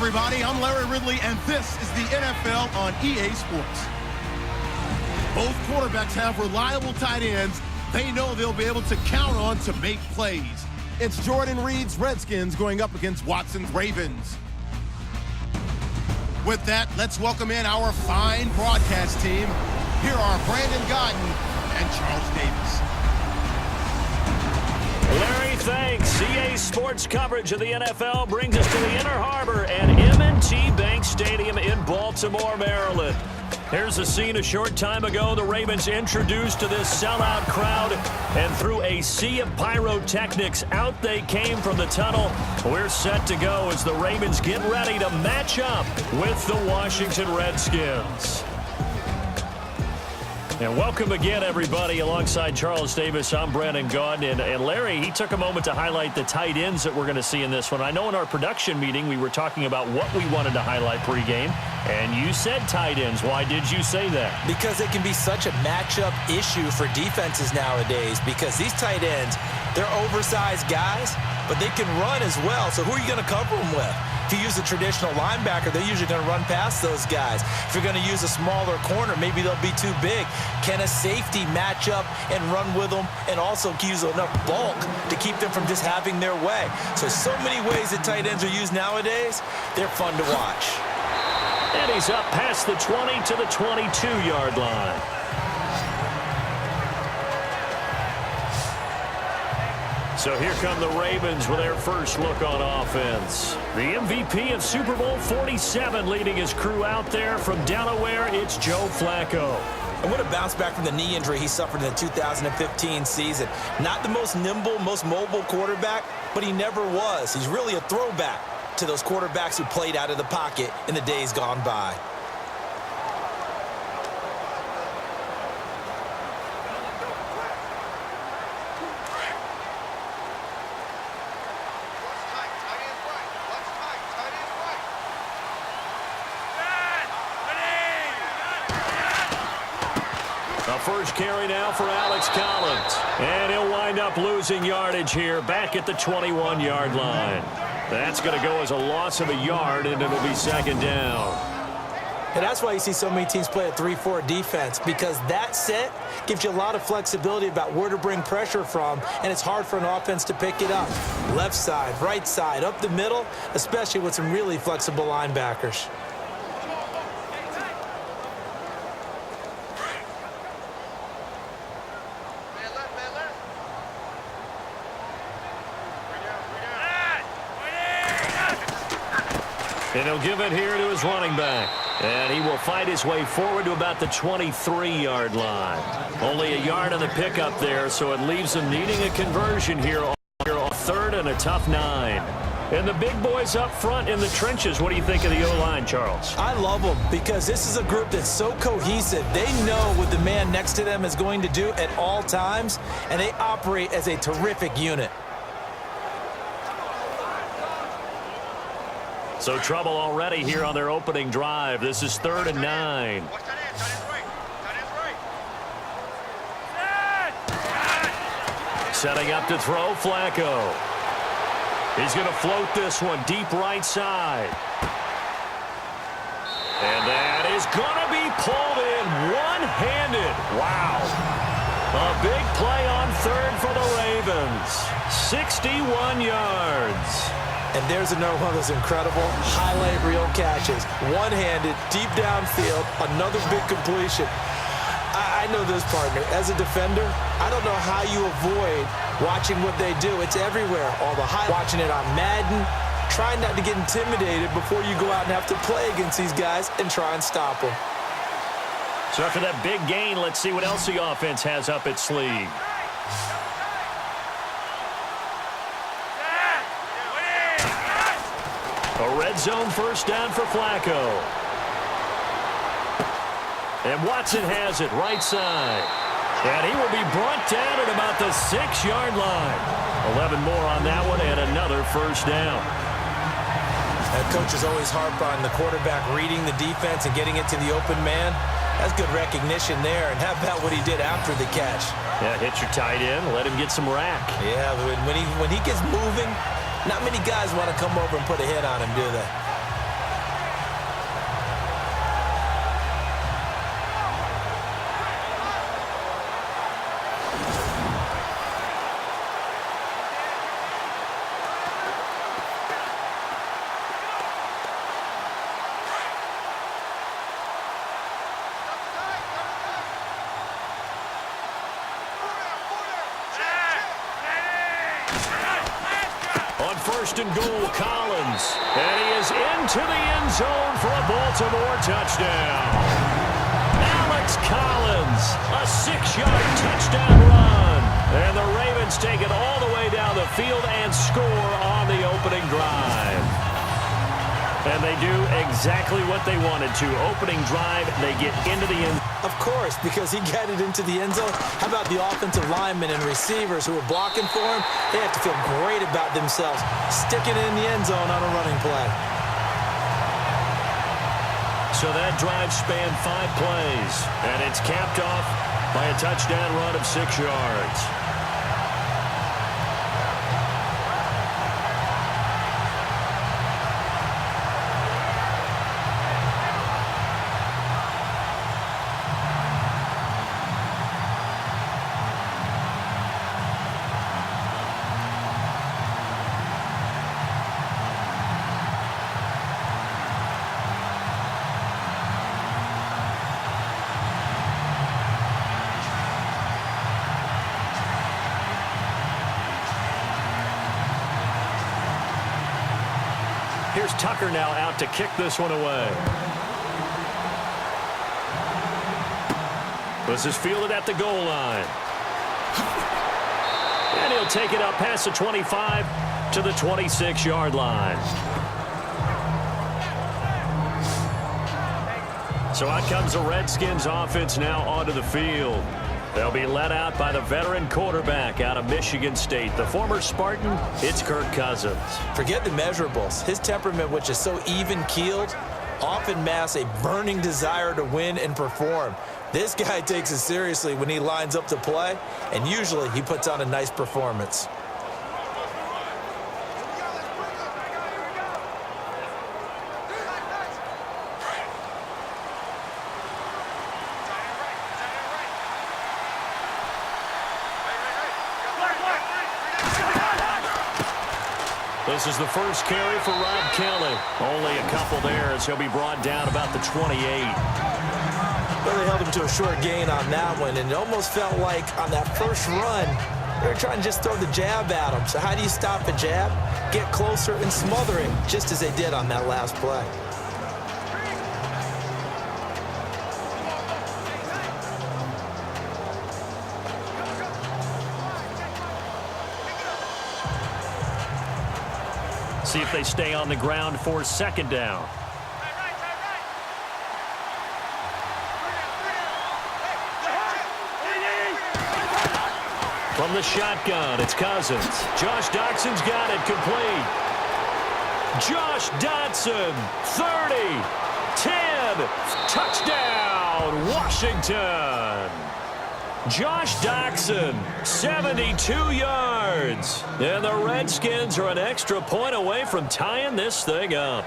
everybody. I'm Larry Ridley, and this is the NFL on EA Sports. Both quarterbacks have reliable tight ends they know they'll be able to count on to make plays. It's Jordan Reed's Redskins going up against Watson's Ravens. With that, let's welcome in our fine broadcast team. Here are Brandon Godden and Charles Davis. Larry, thanks. EA Sports coverage of the NFL brings us to the Inner Harbor at M&T Bank Stadium in Baltimore, Maryland. Here's the scene a short time ago. The Ravens introduced to this sellout crowd, and through a sea of pyrotechnics, out they came from the tunnel. We're set to go as the Ravens get ready to match up with the Washington Redskins. And welcome again, everybody. Alongside Charles Davis, I'm Brandon Gaudin. And Larry, he took a moment to highlight the tight ends that we're going to see in this one. I know in our production meeting we were talking about what we wanted to highlight pregame, and you said tight ends. Why did you say that? Because it can be such a matchup issue for defenses nowadays, because these tight ends, they're oversized guys, but they can run as well. So who are you going to cover them with? If you use a traditional linebacker, they're usually going to run past those guys. If you're going to use a smaller corner, maybe they'll be too big. Can a safety match up and run with them and also use enough bulk to keep them from just having their way? So many ways that tight ends are used nowadays. They're fun to watch. And he's up past the 20 to the 22-yard line. So here come the Ravens with their first look on offense. The MVP of Super Bowl 47 leading his crew out there from Delaware, it's Joe Flacco. And what a bounce back from the knee injury he suffered in the 2015 season. Not the most nimble, most mobile quarterback, but he never was. He's really a throwback to those quarterbacks who played out of the pocket in the days gone by. First carry now for Alex Collins. And he'll wind up losing yardage here back at the 21-yard line. That's going to go as a loss of a yard, and it'll be second down. And that's why you see so many teams play a 3-4 defense, because that set gives you a lot of flexibility about where to bring pressure from, and it's hard for an offense to pick it up. Left side, right side, up the middle, especially with some really flexible linebackers. And he'll give it here to his running back. And he will fight his way forward to about the 23-yard line. Only a yard on the pickup there, so it leaves him needing a conversion here on third and a tough 9. And the big boys up front in the trenches. What do you think of the O-line, Charles? I love them because this is a group that's so cohesive. They know what the man next to them is going to do at all times, and they operate as a terrific unit. So trouble already here on their opening drive. This is 3rd and 9. Setting up to throw, Flacco. He's going to float this one deep right side. And that is going to be pulled in one-handed. Wow. A big play on third for the Ravens. 61 yards. And there's another one of those incredible highlight reel catches. One-handed, deep downfield, another big completion. I know this, partner. As a defender, I don't know how you avoid watching what they do. It's everywhere. All the watching it on Madden. Try not to get intimidated before you go out and have to play against these guys and try and stop them. So after that big gain, let's see what else the offense has up its sleeve. A red zone first down for Flacco. And Watson has it right side. And he will be brought down at about the 6-yard line. 11 more on that one and another first down. That coach is always harp on the quarterback reading the defense and getting it to the open man. That's good recognition there. And how about what he did after the catch? Yeah, hit your tight end, let him get some rack. Yeah, when he gets moving, not many guys want to come over and put a hit on him, do they? first and goal, Collins. And he is into the end zone for a Baltimore touchdown. Alex Collins, a 6-yard touchdown run. And the Ravens take it all the way down the field and score on the opening drive. And they do exactly what they wanted to. Opening drive, they get into the end. Of course, because he got it into the end zone. How about the offensive linemen and receivers who were blocking for him? They have to feel great about themselves, sticking it in the end zone on a running play. So that drive spanned 5 plays, and it's capped off by a touchdown run of 6 yards. Here's Tucker now out to kick this one away. This is fielded at the goal line. And he'll take it up past the 25 to the 26-yard line. So out comes the Redskins offense now onto the field. They'll be led out by the veteran quarterback out of Michigan State. The former Spartan, it's Kirk Cousins. Forget the measurables. His temperament, which is so even-keeled, often masks a burning desire to win and perform. This guy takes it seriously when he lines up to play, and usually he puts on a nice performance. This is the first carry for Rob Kelly. Only a couple there as he'll be brought down about the 28. Well, they held him to a short gain on that one, and it almost felt like on that first run, they were trying to just throw the jab at him. So how do you stop a jab? Get closer and smother it, just as they did on that last play. See if they stay on the ground for second down. From the shotgun, it's Cousins. Josh Dotson's got it complete. Josh Dotson, 30, 10, touchdown, Washington. Josh Doxson, 72 yards. And the Redskins are an extra point away from tying this thing up.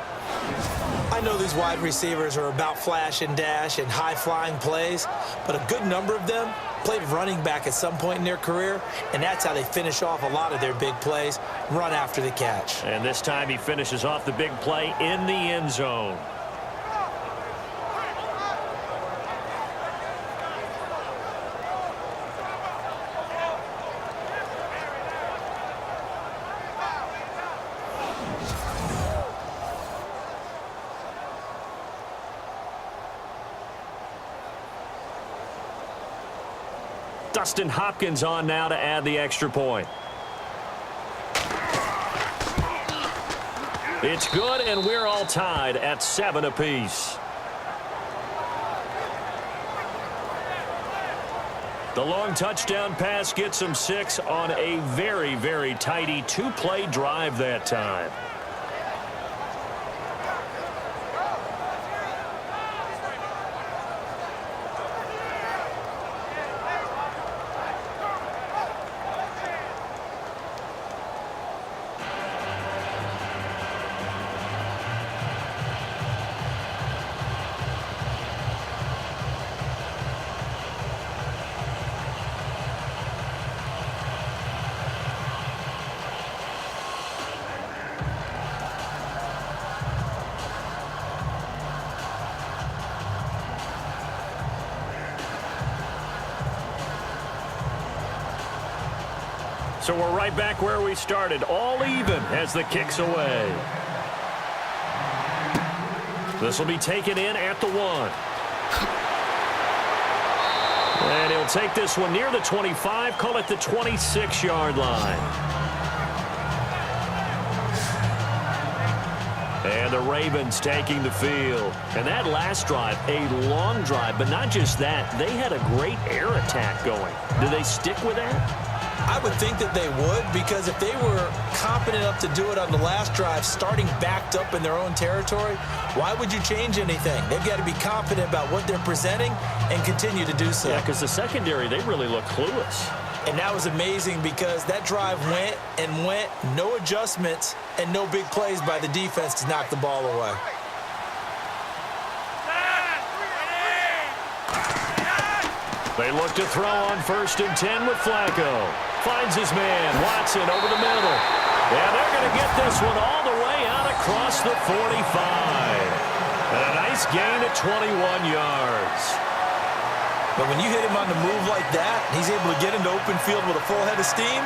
I know these wide receivers are about flash and dash and high-flying plays, but a good number of them played running back at some point in their career, and that's how they finish off a lot of their big plays, run after the catch. And this time he finishes off the big play in the end zone. Dustin Hopkins on now to add the extra point. It's good, and we're all tied at 7 apiece. The long touchdown pass gets them 6 on a very, very tidy 2-play drive that time. So we're right back where we started, all even as the kick's away. This will be taken in at the 1. And he'll take this one near the 25, call it the 26-yard line. And the Ravens taking the field. And that last drive, a long drive, but not just that. They had a great air attack going. Do they stick with that? I would think that they would, because if they were competent enough to do it on the last drive, starting backed up in their own territory, why would you change anything? They've got to be confident about what they're presenting and continue to do so. Yeah, because the secondary, they really look clueless. And that was amazing because that drive went and went, no adjustments and no big plays by the defense to knock the ball away. They look to throw on 1st and 10 with Flacco. Finds his man, Watson, over the middle. And they're going to get this one all the way out across the 45. And a nice gain at 21 yards. But when you hit him on the move like that, he's able to get into open field with a full head of steam,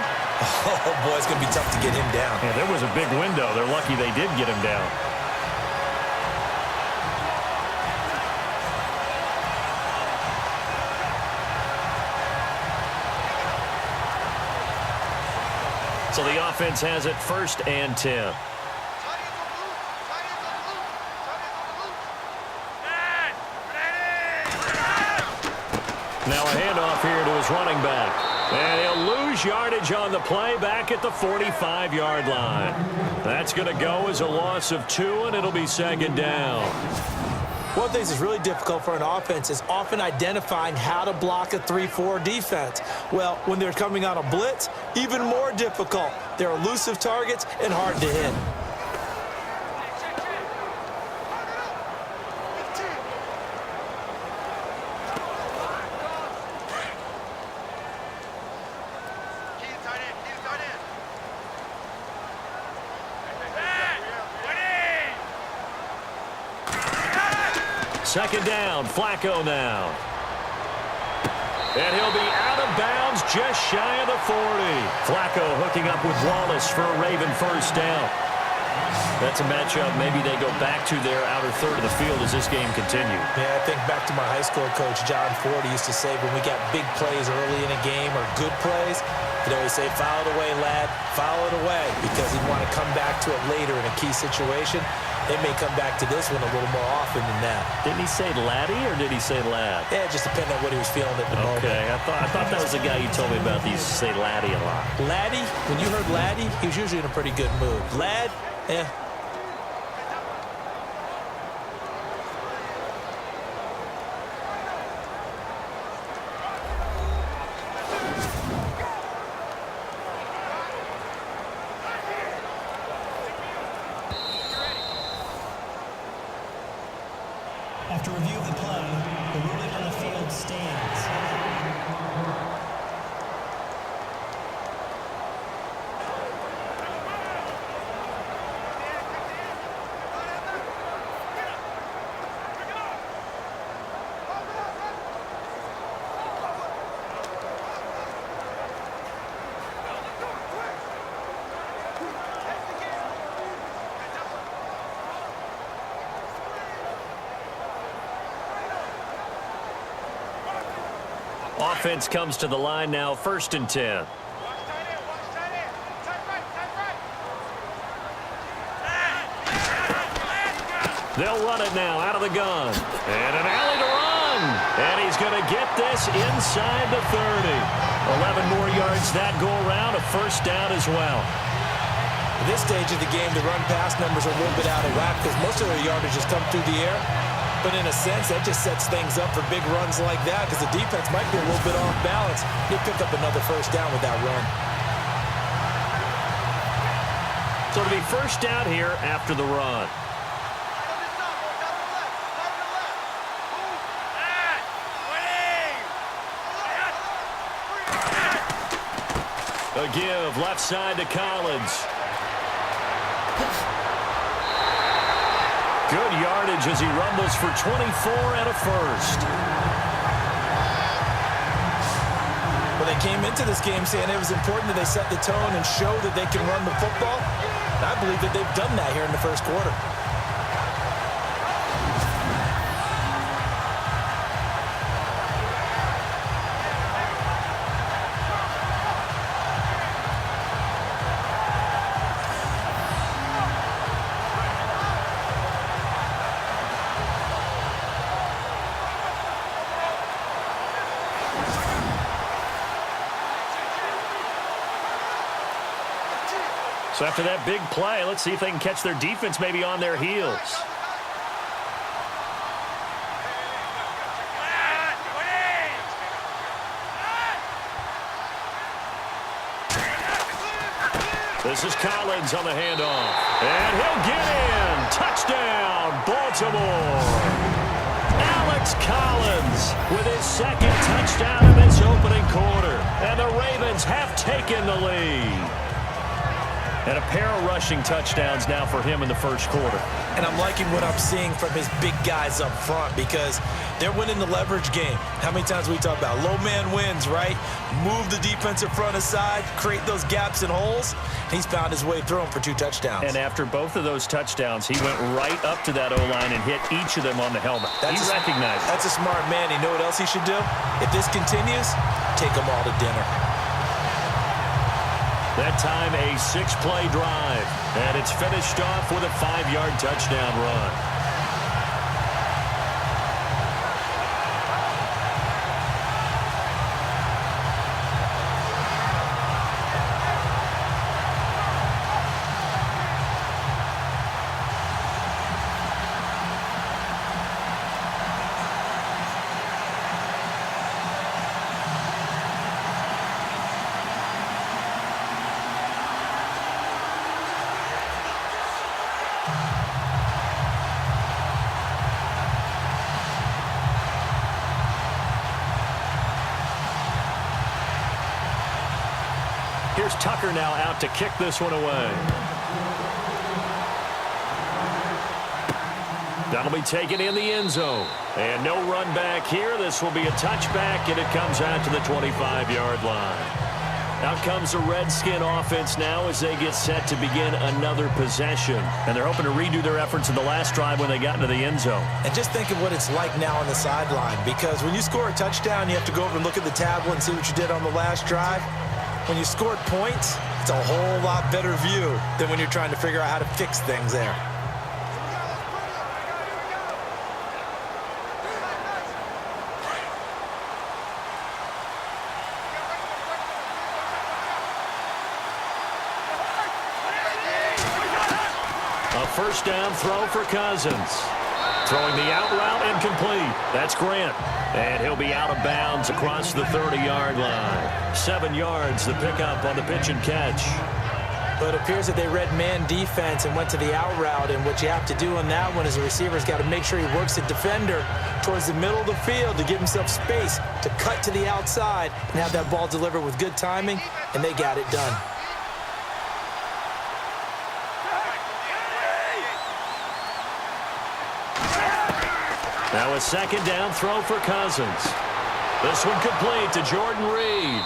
oh, boy, it's going to be tough to get him down. Yeah, there was a big window. They're lucky they did get him down. So the offense has it 1st and 10. Now a handoff here to his running back. And he'll lose yardage on the play back at the 45-yard line. That's going to go as a loss of 2, and it'll be 2nd down. One of the things that's really difficult for an offense is often identifying how to block a 3-4 defense. Well, when they're coming on a blitz, even more difficult. They're elusive targets and hard to hit. Second down, Flacco now. And he'll be out of bounds just shy of the 40. Flacco hooking up with Wallace for a Raven 1st down. That's a matchup maybe they go back to their outer third of the field as this game continues. Yeah, I think back to my high school coach, John Ford, used to say when we got big plays early in a game or good plays, he'd always say, foul it away, lad, foul it away, because he'd want to come back to it later in a key situation. They may come back to this one a little more often than that. Didn't he say laddie or did he say lad? Yeah, it just depended on what he was feeling at the moment. Okay, I thought that was the guy you told me about. He used to say laddie a lot. Laddie, when you heard laddie, he was usually in a pretty good mood. Lad, eh. After review of the play, the ruling on the field stands. Offense comes to the line now, 1st and 10. They'll run it now out of the gun. And an alley to run. And he's going to get this inside the 30. 11 more yards that go around, a 1st down as well. At this stage of the game, the run-pass numbers are a little bit out of whack because most of their yardage has come through the air. But in a sense, that just sets things up for big runs like that because the defense might be a little bit off balance. They pick up another 1st down with that run. So it'll be 1st down here after the run. A give left side to Collins. Good yardage as he rumbles for 24 and a 1st. Well, they came into this game saying it was important that they set the tone and show that they can run the football. And I believe that they've done that here in the first quarter. So after that big play, let's see if they can catch their defense maybe on their heels. This is Collins on the handoff. And he'll get in. Touchdown, Baltimore. Alex Collins with his second touchdown in this opening quarter. And the Ravens have taken the lead. And a pair of rushing touchdowns now for him in the first quarter. And I'm liking what I'm seeing from his big guys up front because they're winning the leverage game. How many times we talk about low man wins, right? Move the defensive front aside, create those gaps and holes. He's found his way through them for 2 touchdowns. And after both of those touchdowns, he went right up to that O-line and hit each of them on the helmet. He recognized it. That's a smart man. You know what else he should do? If this continues, take them all to dinner. That time a 6-play drive, and it's finished off with a 5-yard touchdown run. Here's Tucker now out to kick this one away. That'll be taken in the end zone. And no run back here. This will be a touchback, and it comes out to the 25-yard line. Out comes the Redskin offense now as they get set to begin another possession. And they're hoping to redo their efforts in the last drive when they got into the end zone. And just think of what it's like now on the sideline, because when you score a touchdown, you have to go over and look at the tablet and see what you did on the last drive. When you scored points, it's a whole lot better view than when you're trying to figure out how to fix things there. A first down throw for Cousins. Throwing the out route incomplete. That's Grant. And he'll be out of bounds across the 30-yard line. 7 yards the pickup on the pitch and catch. But it appears that they read man defense and went to the out route. And what you have to do on that one is the receiver's got to make sure he works the defender towards the middle of the field to give himself space to cut to the outside and have that ball delivered with good timing. And they got it done. Now a second down throw for Cousins. This one complete to Jordan Reed.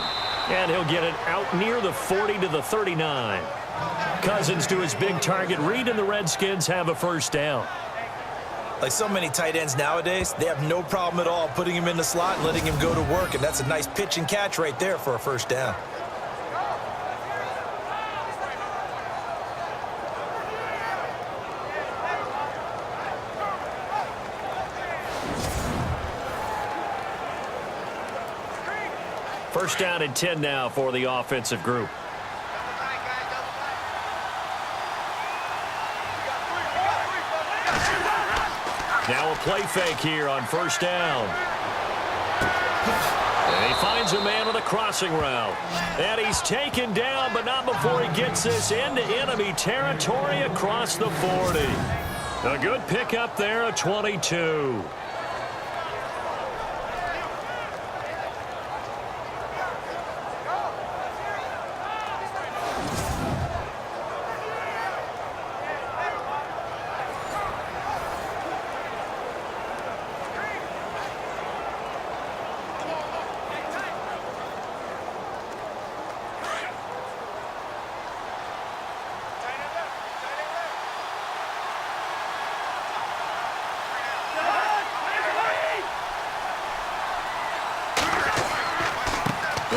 And he'll get it out near the 40 to the 39. Cousins to his big target. Reed and the Redskins have a first down. Like so many tight ends nowadays, they have no problem at all putting him in the slot and letting him go to work. And that's a nice pitch and catch right there for a first down. First down and 10 now for the offensive group. Now a play fake here on first down. And he finds a man on the crossing route. And he's taken down, but not before he gets this into enemy territory across the 40. A good pickup there, a 22.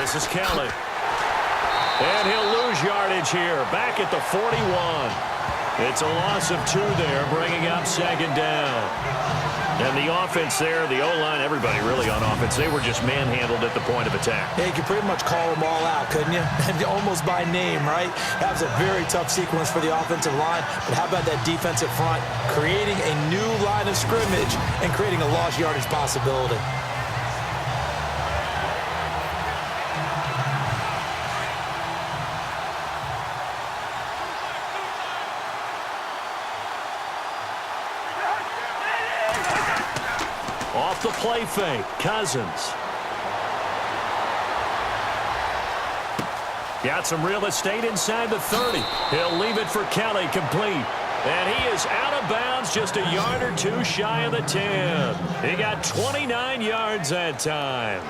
This is Kelly. And he'll lose yardage here. Back at the 41. It's a loss of 2 there, bringing up second down. And the offense there, the O-line, everybody really on offense, they were just manhandled at the point of attack. Yeah, you could pretty much call them all out, couldn't you? Almost by name, right? That was a very tough sequence for the offensive line. But how about that defensive front creating a new line of scrimmage and creating a lost yardage possibility? Off the play fake, Cousins. Got some real estate inside the 30. He'll leave it for Kelly, complete. And he is out of bounds, just a yard or 2 shy of the 10. He got 29 yards that time.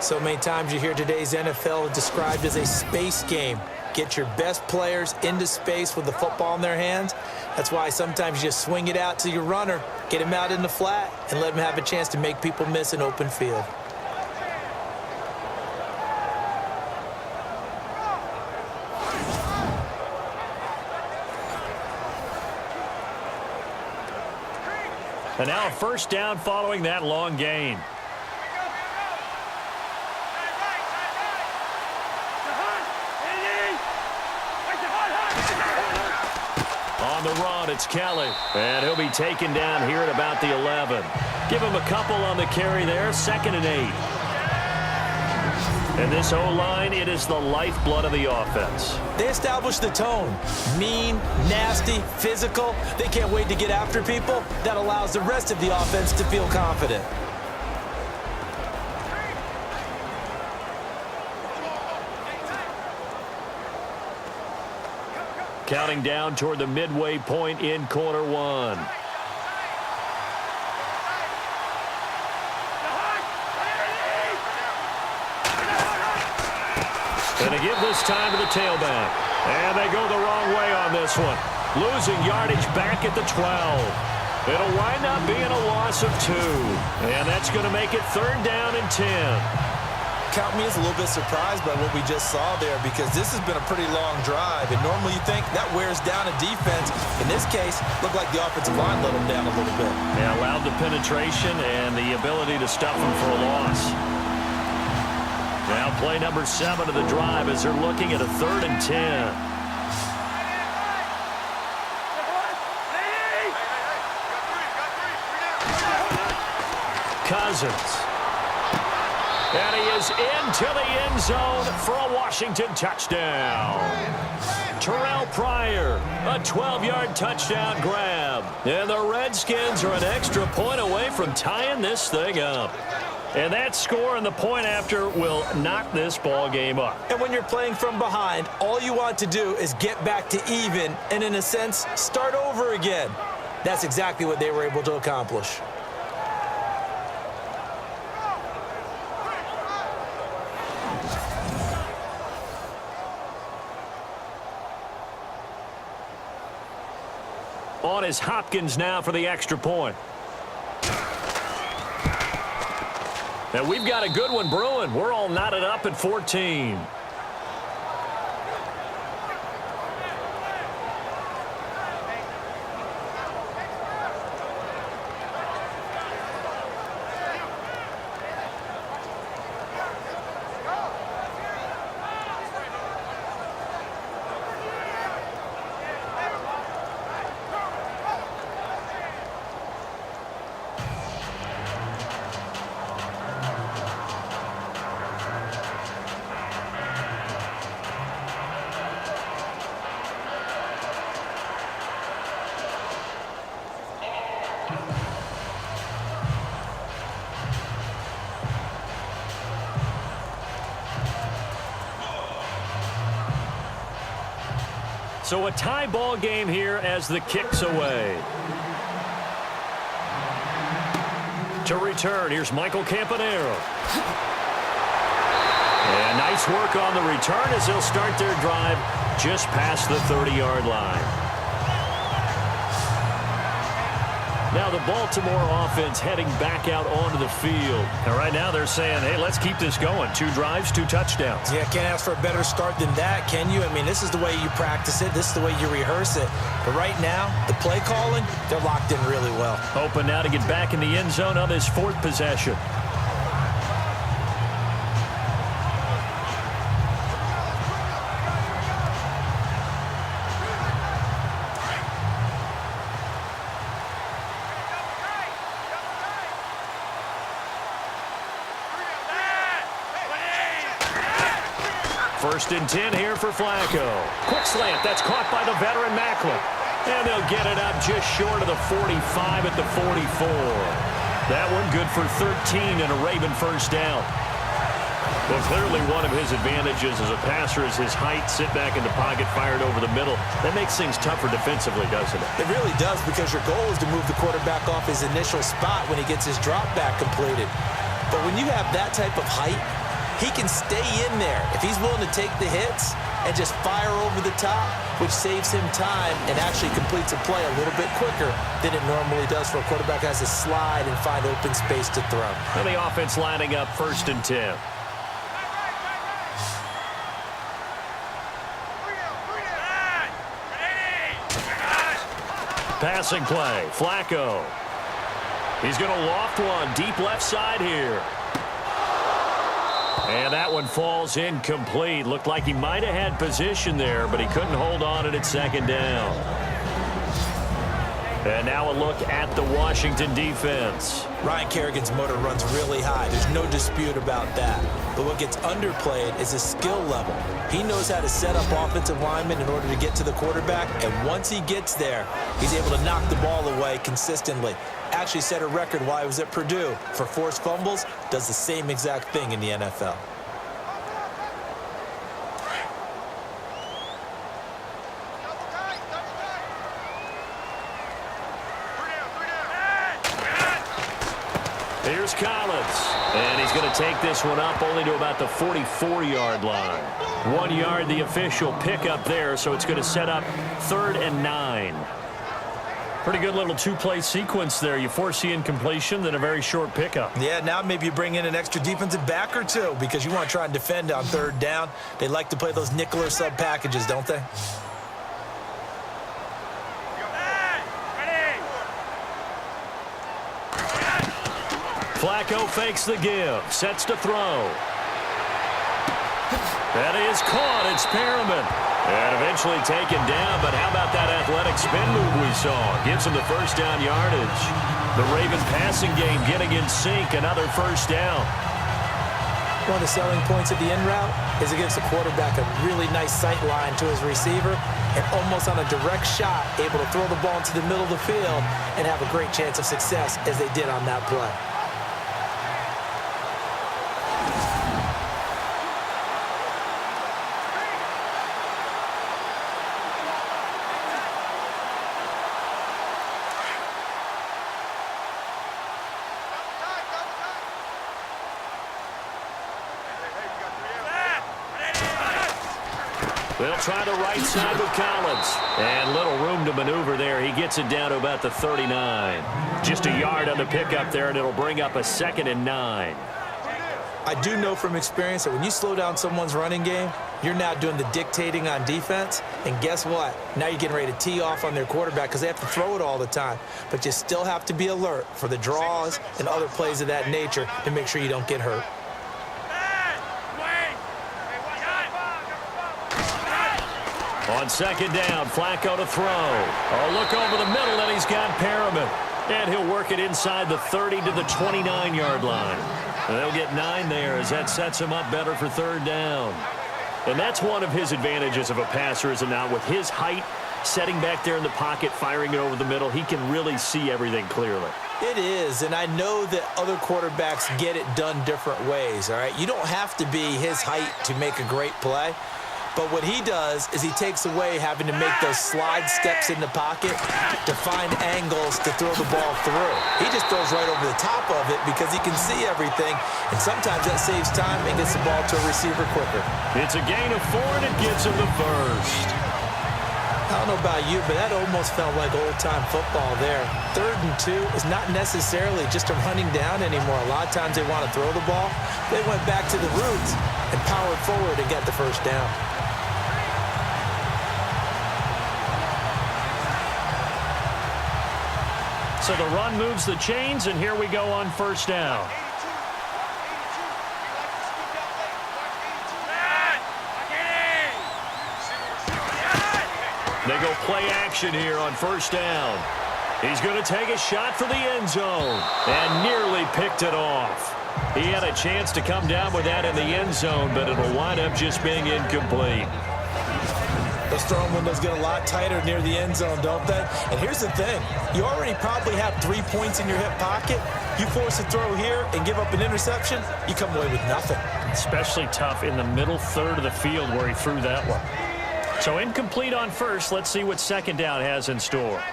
So many times you hear today's NFL described as a space game. Get your best players into space with the football in their hands. That's why sometimes you just swing it out to your runner, get him out in the flat, and let him have a chance to make people miss an open field. And now a first down following that long gain. On the run, it's Kelly. And he'll be taken down here at about the 11. Give him a couple on the carry there, 2nd and 8. And this O-line, it is the lifeblood of the offense. They establish the tone. Mean, nasty, physical. They can't wait to get after people. That allows the rest of the offense to feel confident. Counting down toward the midway point in quarter 1. And they give this time to the tailback. And they go the wrong way on this one. Losing yardage back at the 12. It'll wind up being a loss of 2. And that's going to make it 3rd down and 10. Count me as a little bit surprised by what we just saw there, because this has been a pretty long drive, and normally you think that wears down a defense. In this case, looked like the offensive line let them down a little bit. Yeah, allowed the penetration and the ability to stuff them for a loss. Now play number 7 of the drive as they're looking at a 3rd and 10. Cousins. And he is into the end zone for a Washington touchdown. Terrell Pryor, a 12-yard touchdown grab. And the Redskins are an extra point away from tying this thing up. And that score and the point after will knock this ball game up. And when you're playing from behind, all you want to do is get back to even and, in a sense, start over again. That's exactly what they were able to accomplish. On is Hopkins now for the extra point. Now we've got a good one brewing. We're all knotted up at 14. So a tie ball game here as the kick's away. To return, here's Michael Campanaro. And nice work on the return as they'll start their drive just past the 30-yard line. Now the Baltimore offense heading back out onto the field. And right now they're saying, hey, let's keep this going. 2 drives, 2 touchdowns. Yeah, can't ask for a better start than that, can you? I mean, this is the way you practice it. This is the way you rehearse it. But right now, the play calling, they're locked in really well. Open now to get back in the end zone on this 4th possession. First and 10 here for Flacco. Quick slant. That's caught by the veteran Macklin. And they'll get it up just short of the 45 at the 44. That one good for 13 and a Raven first down. Well, clearly one of his advantages as a passer is his height. Sit back in the pocket, fired over the middle. That makes things tougher defensively, doesn't it? It really does, because your goal is to move the quarterback off his initial spot when he gets his drop back completed. But when you have that type of height, he can stay in there if he's willing to take the hits and just fire over the top, which saves him time and actually completes a play a little bit quicker than it normally does for a quarterback who has to slide and find open space to throw. And the offense lining up first and 10. Passing play, Flacco. He's going to loft one deep left side here. And that one falls incomplete. Looked like he might have had position there, but he couldn't hold on it at second down. And now a look at the Washington defense. Ryan Kerrigan's motor runs really high. There's no dispute about that. But what gets underplayed is his skill level. He knows how to set up offensive linemen in order to get to the quarterback, and once he gets there, he's able to knock the ball away consistently. Actually set a record while he was at Purdue for forced fumbles. Does the same exact thing in the NFL. Here's Collins, and he's going to take this one up only to about the 44-yard line. 1 yard, the official pickup there, so it's going to set up 3rd and 9. Pretty good little 2-play sequence there. You foresee incompletion, then a very short pickup. Yeah, now maybe you bring in an extra defensive back or two because you want to try and defend on 3rd down. They like to play those nickel or sub packages, don't they? Flacco fakes the give, sets to throw. That is caught. It's Perriman. And eventually taken down, but how about that athletic spin move we saw? Gives him the first down yardage. The Ravens passing game getting in sync, another first down. One of the selling points of the in route is it gives the quarterback a really nice sight line to his receiver and almost on a direct shot able to throw the ball into the middle of the field and have a great chance of success as they did on that play. They'll try the right side with Collins. And little room to maneuver there. He gets it down to about the 39. Just a yard on the pickup there, and it'll bring up a 2nd and 9. I do know from experience that when you slow down someone's running game, you're now doing the dictating on defense. And guess what? Now you're getting ready to tee off on their quarterback because they have to throw it all the time. But you still have to be alert for the draws and other plays of that nature to make sure you don't get hurt. On 2nd down, Flacco to throw. Oh, look over the middle, and he's got Perriman. And he'll work it inside the 30 to the 29-yard line. And they'll get 9 there as that sets him up better for 3rd down. And that's one of his advantages of a passer, is it not? With his height, setting back there in the pocket, firing it over the middle, he can really see everything clearly. It is, and I know that other quarterbacks get it done different ways, all right? You don't have to be his height to make a great play. But what he does is he takes away having to make those slide steps in the pocket to find angles to throw the ball through. He just throws right over the top of it because he can see everything, and sometimes that saves time and gets the ball to a receiver quicker. It's a gain of 4, and it gives him the first. I don't know about you, but that almost felt like old-time football there. 3rd and 2 is not necessarily just a running down anymore. A lot of times they want to throw the ball. They went back to the roots and powered forward and get the first down. So the run moves the chains, and here we go on first down. They go play action here on first down. He's going to take a shot for the end zone and nearly picked it off. He had a chance to come down with that in the end zone, but it'll wind up just being incomplete. Those throwing windows get a lot tighter near the end zone, don't they? And here's the thing. You already probably have 3 points in your hip pocket. You force a throw here and give up an interception, you come away with nothing. Especially tough in the middle third of the field where he threw that one. So incomplete on first. Let's see what second down has in store.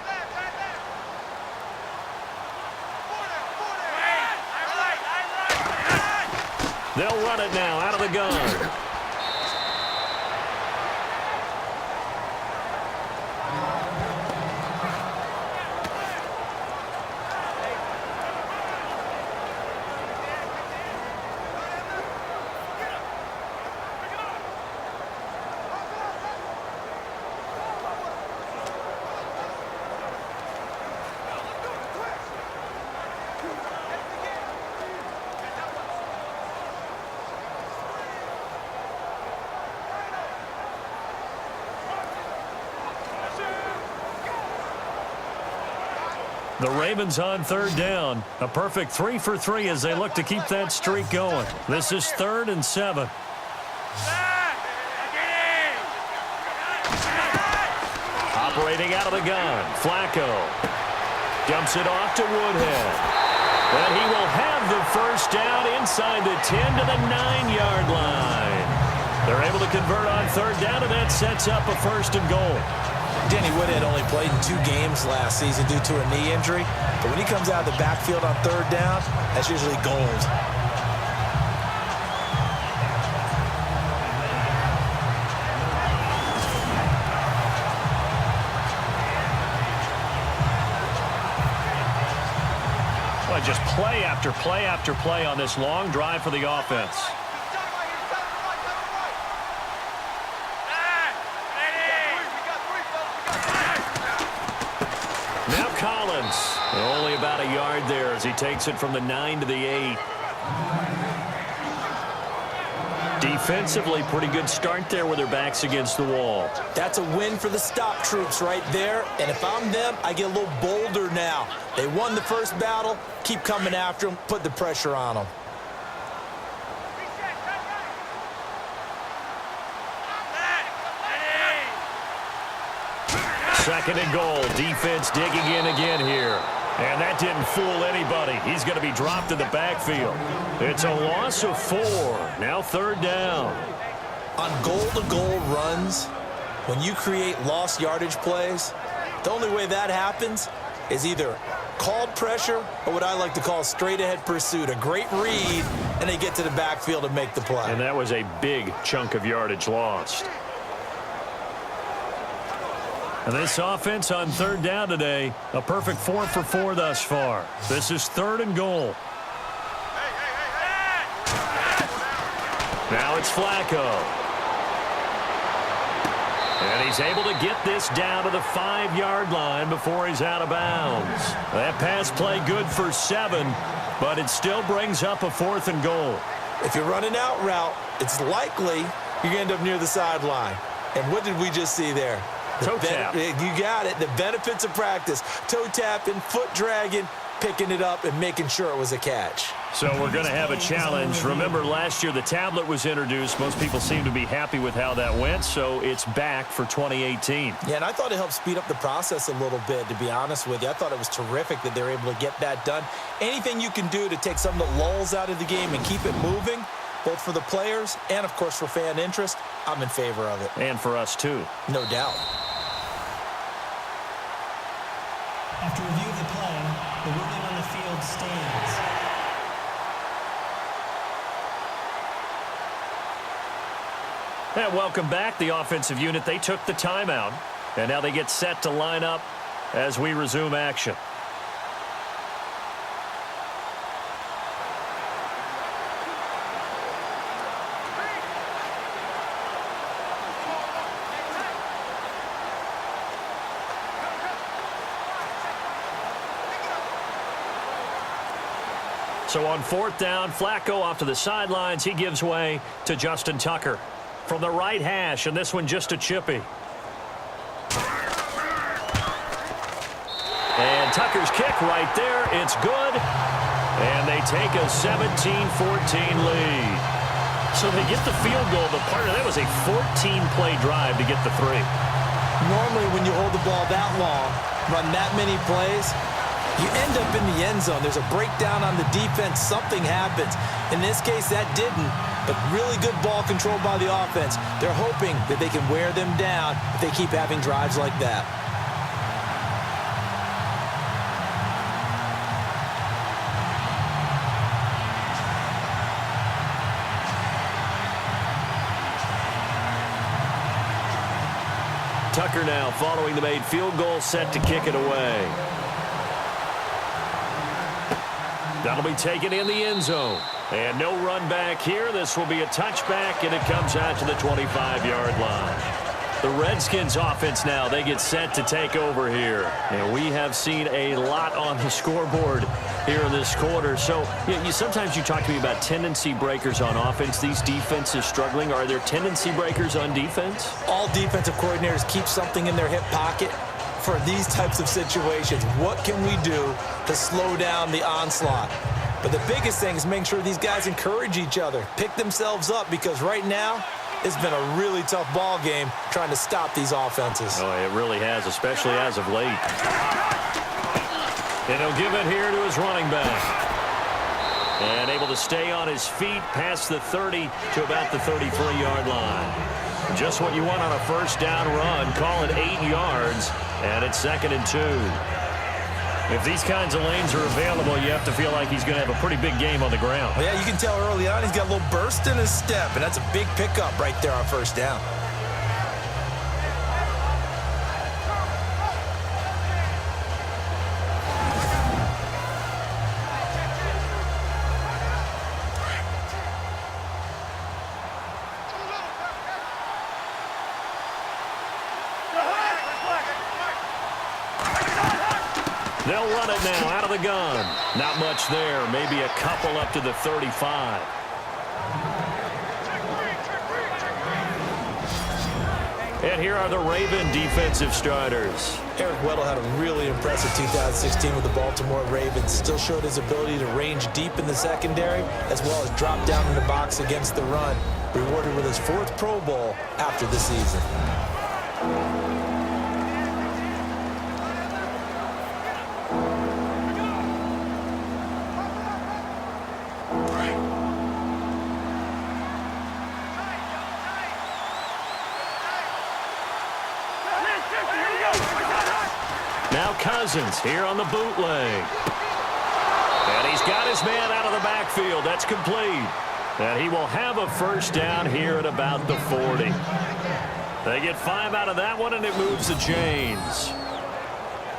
They'll run it now out of the gun. The Ravens on third down. A perfect 3 for 3 as they look to keep that streak going. This is 3rd and 7. Operating out of the gun. Flacco dumps it off to Woodhead. And he will have the first down inside the 10 to the 9-yard line. They're able to convert on third down, and that sets up a 1st and goal. Danny Woodhead only played in 2 games last season due to a knee injury. But when he comes out of the backfield on third down, that's usually gold. Well, just play after play after play on this long drive for the offense. Now Collins, only about a yard there as he takes it from the 9 to the 8. Defensively, pretty good start there with their backs against the wall. That's a win for the stop troops right there. And if I'm them, I get a little bolder now. They won the first battle. Keep coming after them. Put the pressure on them. Second and goal. Defense digging in again here. And that didn't fool anybody. He's going to be dropped in the backfield. It's a loss of 4. Now third down. On goal-to-goal runs, when you create lost yardage plays, the only way that happens is either called pressure or what I like to call straight-ahead pursuit. A great read, and they get to the backfield and make the play. And that was a big chunk of yardage lost. And this offense on third down today, a perfect 4 for 4 thus far. This is third and goal. Now it's Flacco. And he's able to get this down to the 5-yard line before he's out of bounds. That pass play good for 7, but it still brings up a 4th and goal. If you're running out route, it's likely you're going to end up near the sideline. And what did we just see there? Toe tap. You got it. The benefits of practice. Toe tapping, foot dragging, picking it up, and making sure it was a catch. So we're going to have a challenge. Remember, last year the tablet was introduced. Most people seem to be happy with how that went, so it's back for 2018. Yeah, and I thought it helped speed up the process a little bit, to be honest with you. I thought it was terrific that they were able to get that done. Anything you can do to take some of the lulls out of the game and keep it moving, both for the players and, of course, for fan interest, I'm in favor of it. And for us, too. No doubt. After review of the play, the ruling on the field stands. And welcome back. The offensive unit, they took the timeout. And now they get set to line up as we resume action. So on 4th down, Flacco off to the sidelines. He gives way to Justin Tucker from the right hash, and this one just a chippy. And Tucker's kick right there. It's good. And they take a 17-14 lead. So they get the field goal, but part of that was a 14-play drive to get the 3. Normally when you hold the ball that long, run that many plays, you end up in the end zone. There's a breakdown on the defense. Something happens. In this case, that didn't, but really good ball control by the offense. They're hoping that they can wear them down if they keep having drives like that. Tucker now following the made field goal, set to kick it away. That'll be taken in the end zone. And no run back here. This will be a touchback, and it comes out to the 25-yard line. The Redskins offense now, they get set to take over here. And we have seen a lot on the scoreboard here in this quarter. So sometimes you talk to me about tendency breakers on offense. These defenses struggling. Are there tendency breakers on defense? All defensive coordinators keep something in their hip pocket for these types of situations. What can we do to slow down the onslaught? But the biggest thing is making sure these guys encourage each other, pick themselves up, because right now it's been a really tough ball game trying to stop these offenses. Oh, it really has, especially as of late. And he'll give it here to his running back. And able to stay on his feet past the 30 to about the 33-yard line. Just what you want on a first down run. Call it 8 yards, and it's 2nd and 2. If these kinds of lanes are available, you have to feel like he's going to have a pretty big game on the ground. Well, yeah, you can tell early on he's got a little burst in his step, and that's a big pickup right there on first down. They'll run it now out of the gun. Not much there. Maybe a couple up to the 35. And here are the Raven defensive starters. Eric Weddle had a really impressive 2016 with the Baltimore Ravens. Still showed his ability to range deep in the secondary, as well as drop down in the box against the run. Rewarded with his 4th Pro Bowl after the season. Now Cousins here on the bootleg. And he's got his man out of the backfield. That's complete. And he will have a first down here at about the 40. They get 5 out of that one, and it moves the chains.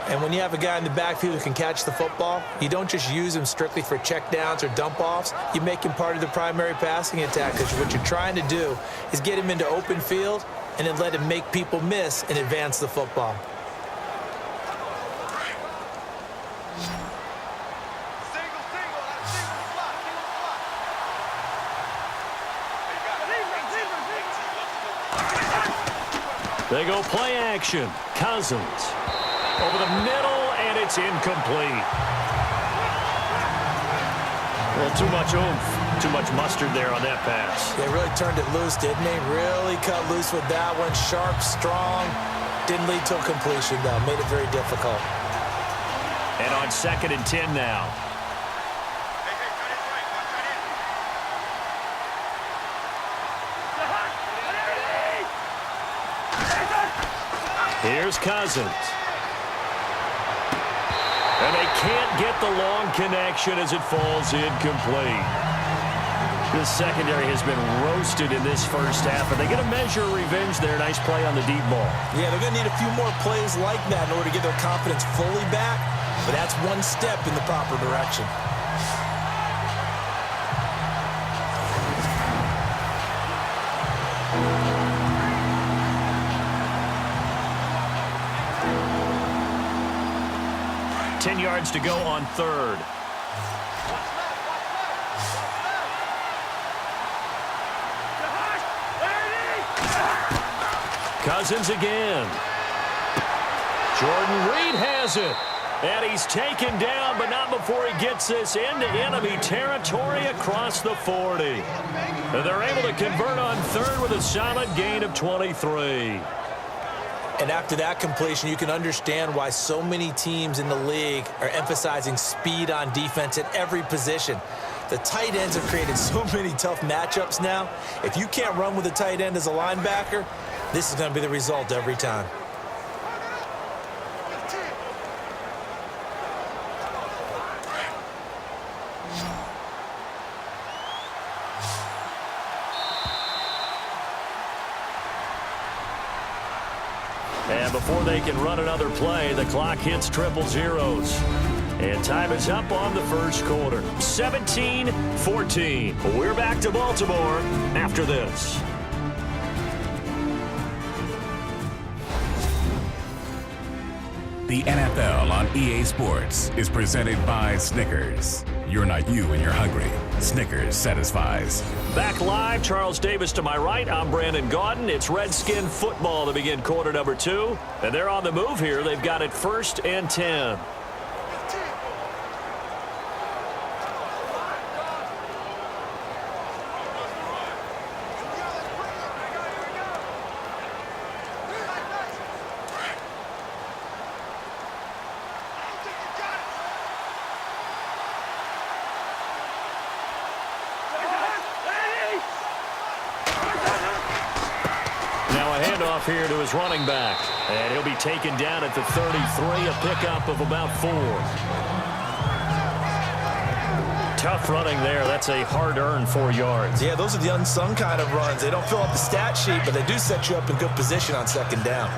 And when you have a guy in the backfield who can catch the football, you don't just use him strictly for checkdowns or dump-offs. You make him part of the primary passing attack, because what you're trying to do is get him into open field and then let him make people miss and advance the football. They go play action. Cousins over the middle, and it's incomplete. Well, too much oomph, too much mustard there on that pass. They really turned it loose, didn't they? Really cut loose with that one. Sharp, strong. Didn't lead to a completion, though. Made it very difficult. And on 2nd and 10 now. Here's Cousins. And they can't get the long connection as it falls incomplete. The secondary has been roasted in this first half, and they get a measure of revenge there. Nice play on the deep ball. Yeah, they're going to need a few more plays like that in order to get their confidence fully back, but that's one step in the proper direction. Yards to go on third. Cousins again. Jordan Reed has it. And he's taken down, but not before he gets this into enemy territory across the 40. And they're able to convert on third with a solid gain of 23. And after that completion, you can understand why so many teams in the league are emphasizing speed on defense at every position. The tight ends have created so many tough matchups now. If you can't run with a tight end as a linebacker, this is going to be the result every time. And before they can run another play, the clock hits triple zeros. And time is up on the first quarter. 17-14. We're back to Baltimore after this. The NFL on EA Sports is presented by Snickers. You're not you when you're hungry. Snickers satisfies. Back live, Charles Davis to my right. I'm Brandon Gaudin. It's Redskin football to begin quarter number 2. And they're on the move here. They've got it 1st and 10. Here to his running back, and he'll be taken down at the 33, a pickup of about 4. Tough running there. That's a hard-earned 4 yards. Yeah, those are the unsung kind of runs. They don't fill up the stat sheet, but they do set you up in good position on 2nd down.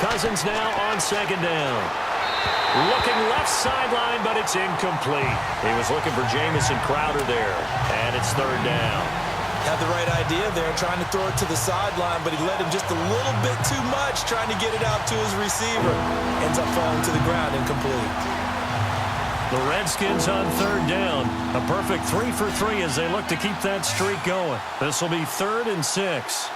Cousins now on 2nd down. Looking left sideline, but it's incomplete. He was looking for Jamison Crowder there, and it's 3rd down. Had the right idea there, trying to throw it to the sideline, but he led him just a little bit too much, trying to get it out to his receiver. Ends up falling to the ground, incomplete. The Redskins on 3rd down. A perfect 3 for 3 as they look to keep that streak going. This will be 3rd and 6.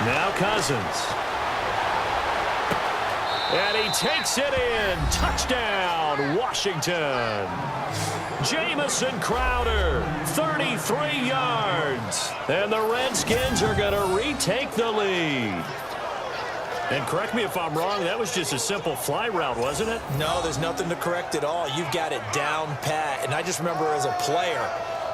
Now Cousins. And he takes it in. Touchdown, Washington. Jamison Crowder, 33 yards. And the Redskins are going to retake the lead. And correct me if I'm wrong, that was just a simple fly route, wasn't it? No, there's nothing to correct at all. You've got it down pat. And I just remember as a player,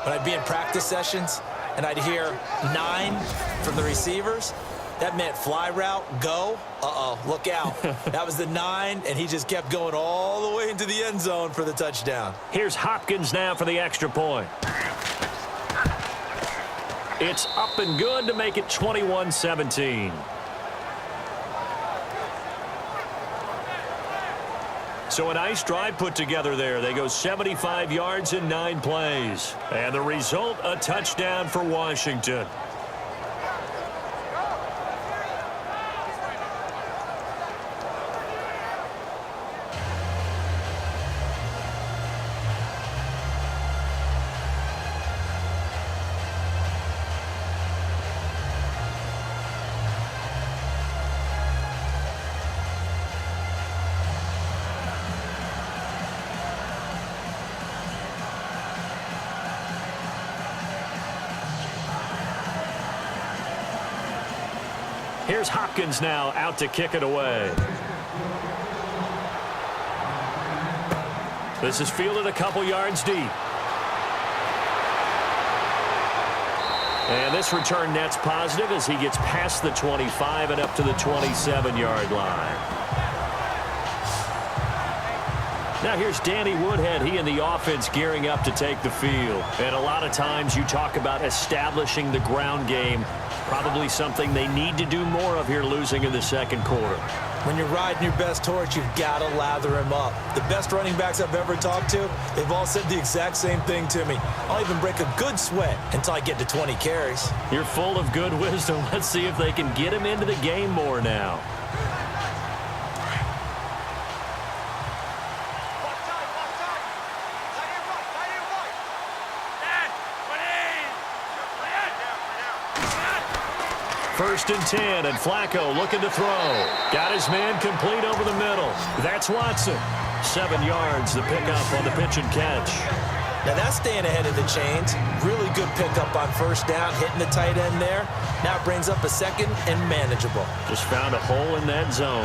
when I'd be in practice sessions, and I'd hear 9 from the receivers, that meant fly route, go. Uh-oh, look out. That was the 9, and he just kept going all the way into the end zone for the touchdown. Here's Hopkins now for the extra point. It's up and good to make it 21-17. So a nice drive put together there. They go 75 yards in 9 plays. And the result, a touchdown for Washington. Here's Hopkins now out to kick it away. This is fielded a couple yards deep. And this return net's positive as he gets past the 25 and up to the 27-yard line. Now here's Danny Woodhead. He and the offense gearing up to take the field. And a lot of times you talk about establishing the ground game. Probably something they need to do more of here losing in the second quarter. When you're riding your best horse, you've got to lather him up. The best running backs I've ever talked to, they've all said the exact same thing to me. I'll even break a good sweat until I get to 20 carries. You're full of good wisdom. Let's see if they can get him into the game more now. First and 10, and Flacco looking to throw. Got his man complete over the middle. That's Watson. 7 yards, the pickup on the pitch and catch. Now that's staying ahead of the chains. Really good pickup on first down, hitting the tight end there. Now it brings up a second and manageable. Just found a hole in that zone.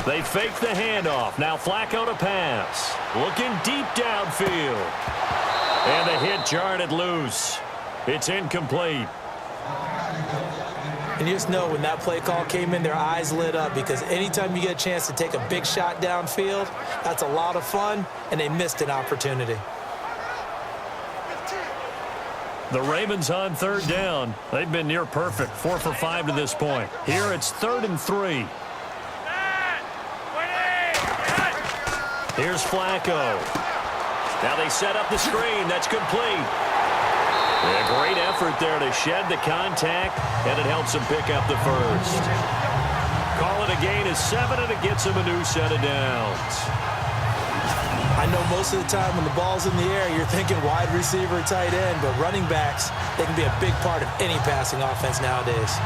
They fake the handoff. Now Flacco to pass. Looking deep downfield. And the hit jarred it loose. It's incomplete. And you just know when that play call came in, their eyes lit up because anytime you get a chance to take a big shot downfield, that's a lot of fun, and they missed an opportunity. The Ravens on third down. They've been near perfect. 4 for 5 to this point. Here it's 3rd and 3. Here's Flacco. Now they set up the screen. That's complete. A great effort there to shed the contact, and it helps him pick up the first. Call it a gain of 7, and it gets him a new set of downs. I know most of the time when the ball's in the air, you're thinking wide receiver, tight end, but running backs, they can be a big part of any passing offense nowadays.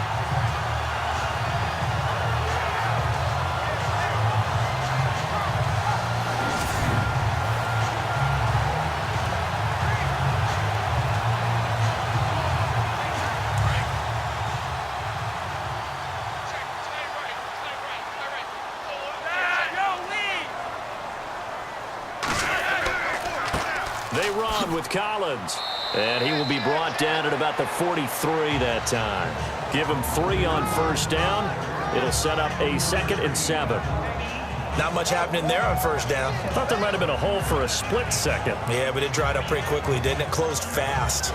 They run with Collins, and he will be brought down at about the 43 that time. Give him 3 on first down. It'll set up a 2nd and 7. Not much happening there on first down. Thought there might have been a hole for a split second. Yeah, but it dried up pretty quickly, didn't it? Closed fast.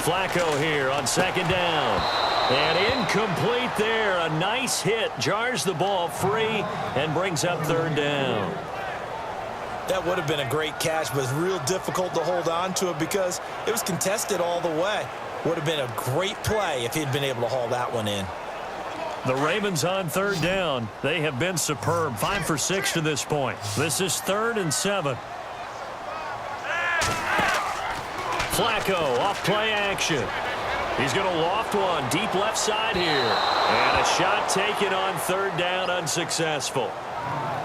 Flacco here on 2nd down. And incomplete there. A nice hit. Jars the ball free and brings up 3rd down. That would have been a great catch, but it's real difficult to hold on to it because it was contested all the way. Would have been a great play if he'd been able to haul that one in. The Ravens on 3rd down. They have been superb. 5 for 6 to this point. This is 3rd and 7. Flacco off play action. He's going to loft one deep left side here. And a shot taken on 3rd down, unsuccessful.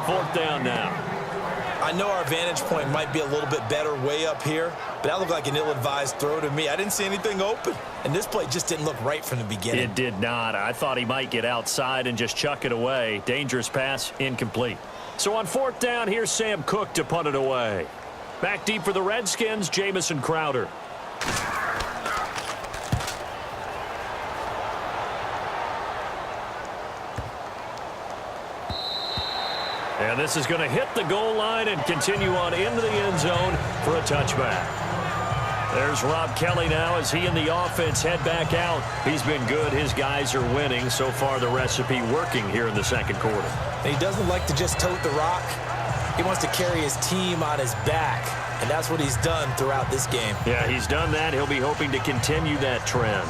4th down now. I know our vantage point might be a little bit better way up here, but that looked like an ill-advised throw to me. I didn't see anything open, and this play just didn't look right from the beginning. It did not. I thought he might get outside and just chuck it away. Dangerous pass, incomplete. So on 4th down, here's Sam Cook to punt it away. Back deep for the Redskins, Jamison Crowder. And this is going to hit the goal line and continue on into the end zone for a touchback. There's Rob Kelly now as he and the offense head back out. He's been good. His guys are winning. So far, the recipe working here in the second quarter. He doesn't like to just tote the rock. He wants to carry his team on his back, and that's what he's done throughout this game. Yeah, he's done that. He'll be hoping to continue that trend.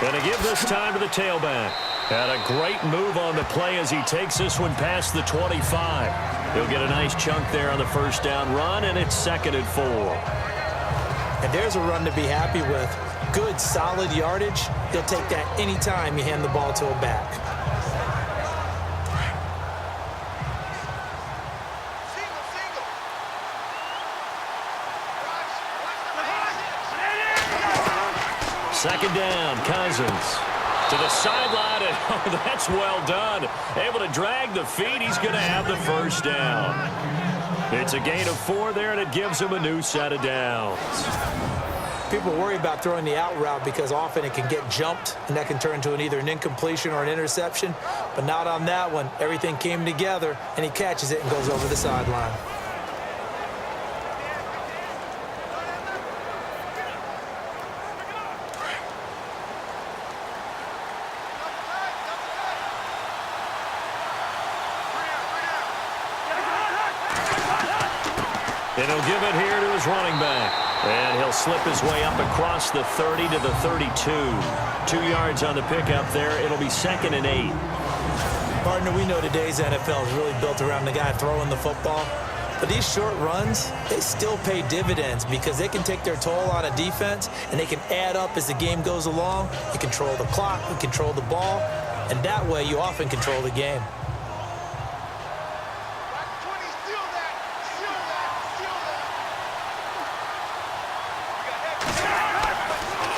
Going to give this time to the tailback. And a great move on the play as he takes this one past the 25. He'll get a nice chunk there on the first down run, and it's 2nd and 4. And there's a run to be happy with. Good, solid yardage. He'll take that anytime you hand the ball to a back. Second down, Cousins. To the sideline, and oh, that's well done. Able to drag the feet. He's going to have the first down. It's a gain of 4 there, and it gives him a new set of downs. People worry about throwing the out route because often it can get jumped, and that can turn into either an incompletion or an interception. But not on that one. Everything came together, and he catches it and goes over the sideline. And he'll give it here to his running back. And he'll slip his way up across the 30 to the 32. 2 yards on the pickup there. It'll be 2nd and 8. Partner, we know today's NFL is really built around the guy throwing the football. But these short runs, they still pay dividends because they can take their toll on a defense and they can add up as the game goes along. You control the clock, you control the ball, and that way you often control the game.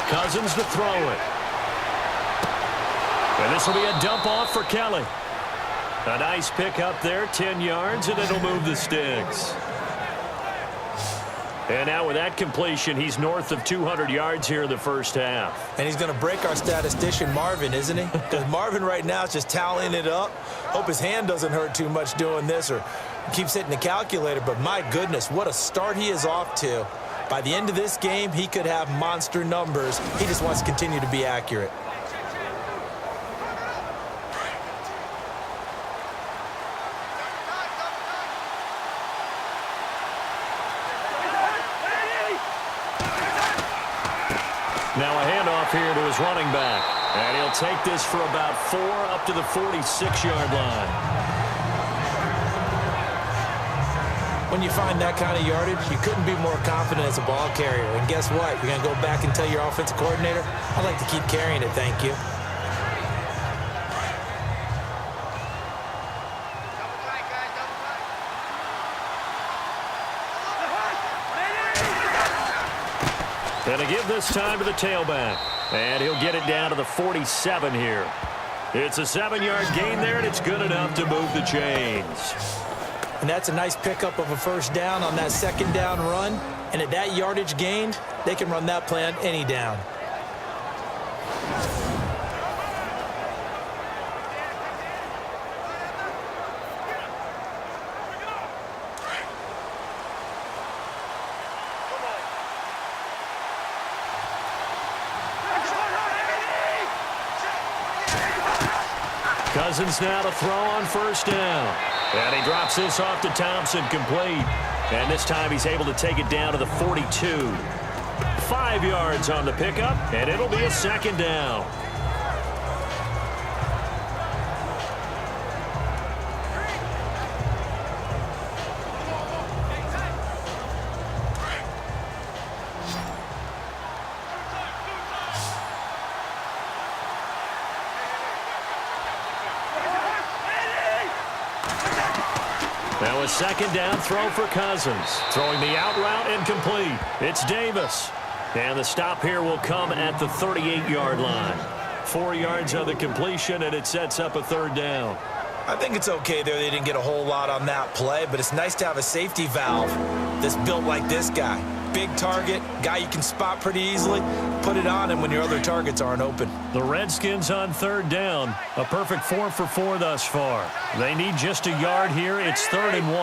Cousins to throw it. And this will be a dump off for Kelly. A nice pick up there, 10 yards, and it'll move the sticks. And now with that completion, he's north of 200 yards here in the first half. And he's going to break our statistician, Marvin, isn't he? Because Marvin right now is just tallying it up. Hope his hand doesn't hurt too much doing this or keeps hitting the calculator. But my goodness, what a start he is off to. By the end of this game, he could have monster numbers. He just wants to continue to be accurate. Now a handoff here to his running back. And he'll take this for about 4 up to the 46-yard line. When you find that kind of yardage, you couldn't be more confident as a ball carrier. And guess what? You're going to go back and tell your offensive coordinator, I'd like to keep carrying it, thank you. And to give this time to the tailback. And he'll get it down to the 47 here. It's a 7-yard gain there, and it's good enough to move the chains. And that's a nice pickup of a first down on that second down run. And at that yardage gained, they can run that play on any down. Cousins now to throw on first down. And he drops this off to Thompson, complete. And this time he's able to take it down to the 42. 5 yards on the pickup, and it'll be a second down. Now a second down throw for Cousins. Throwing the out route incomplete. It's Davis. And the stop here will come at the 38-yard line. 4 yards on the completion, and it sets up a third down. I think it's okay there. They didn't get a whole lot on that play, but it's nice to have a safety valve that's built like this guy. Big target, guy you can spot pretty easily. Put it on him when your other targets aren't open. The Redskins on third down. A perfect 4 for 4 thus far. They need just a yard here. It's 3rd and 1.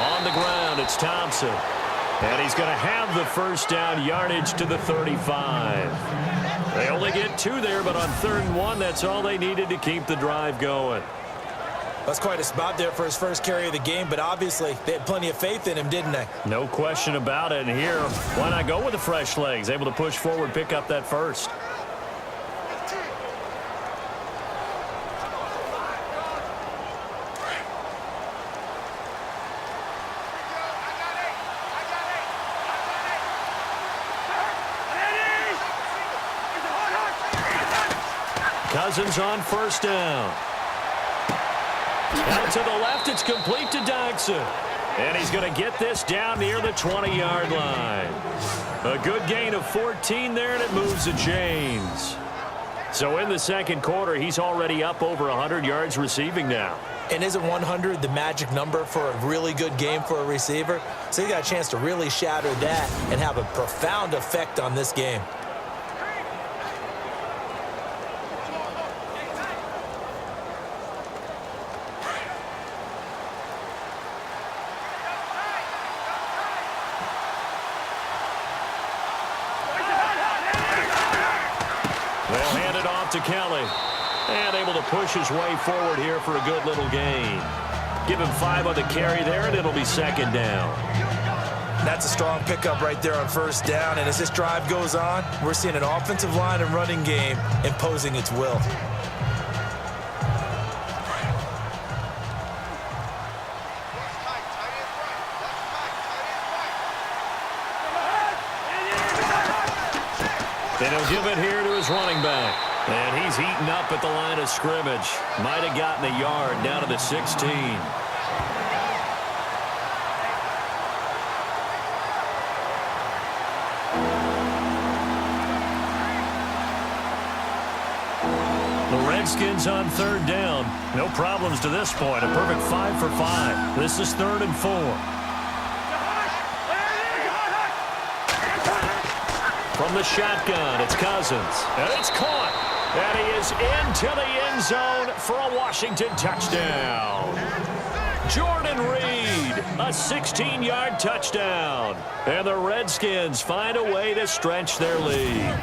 On the ground, it's Thompson. And he's going to have the first down, yardage to the 35. They only get 2 there, but on 3rd and 1, that's all they needed to keep the drive going. That's quite a spot there for his first carry of the game, but obviously they had plenty of faith in him, didn't they? No question about it. And here, why not go with the fresh legs? Able to push forward, pick up that first. Cousins on first down. Out to the left, it's complete to Dodson. And he's going to get this down near the 20-yard line. A good gain of 14 there, and it moves to James. So in the second quarter, he's already up over 100 yards receiving now. And isn't 100 the magic number for a really good game for a receiver? So he got a chance to really shatter that and have a profound effect on this game. They'll hand it off to Kelly. And able to push his way forward here for a good little gain. Give him 5 on the carry there, and it'll be second down. That's a strong pickup right there on first down. And as this drive goes on, we're seeing an offensive line and running game imposing its will. And he'll give it here to his running back. And he's eaten up at the line of scrimmage. Might have gotten a yard down to the 16. The Redskins on third down. No problems to this point. A perfect 5 for 5. This is 3rd and 4. From the shotgun, it's Cousins. And it's caught. And he is into the end zone for a Washington touchdown. Jordan Reed, a 16-yard touchdown. And the Redskins find a way to stretch their lead.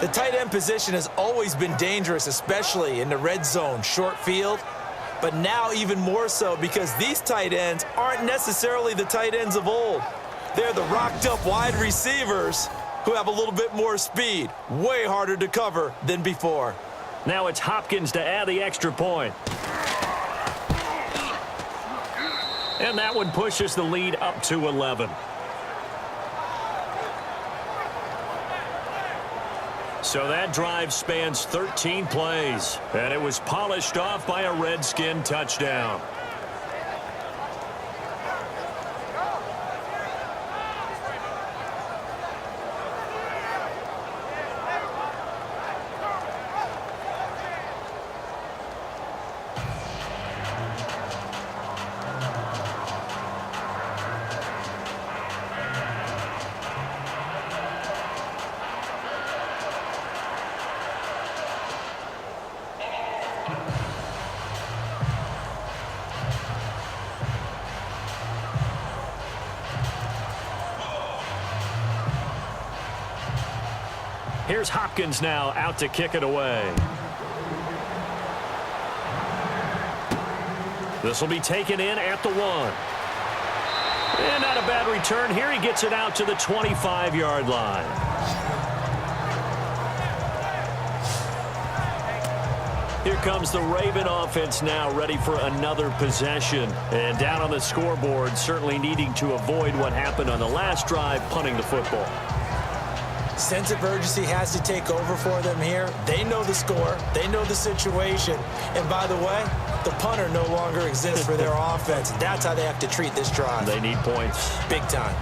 The tight end position has always been dangerous, especially in the red zone, short field. But now even more so because these tight ends aren't necessarily the tight ends of old. They're the rocked-up wide receivers who have a little bit more speed, way harder to cover than before. Now it's Hopkins to add the extra point. And that one pushes the lead up to 11. So that drive spans 13 plays, and it was polished off by a Redskin touchdown. Here's Hopkins now out to kick it away. This will be taken in at the 1. And not a bad return here. He gets it out to the 25-yard line. Here comes the Raven offense now, ready for another possession. And down on the scoreboard, certainly needing to avoid what happened on the last drive, punting the football. Sense of urgency has to take over for them here. They know the score. They know the situation. And by the way, the punter no longer exists for their offense. That's how they have to treat this drive. They need points. Big time.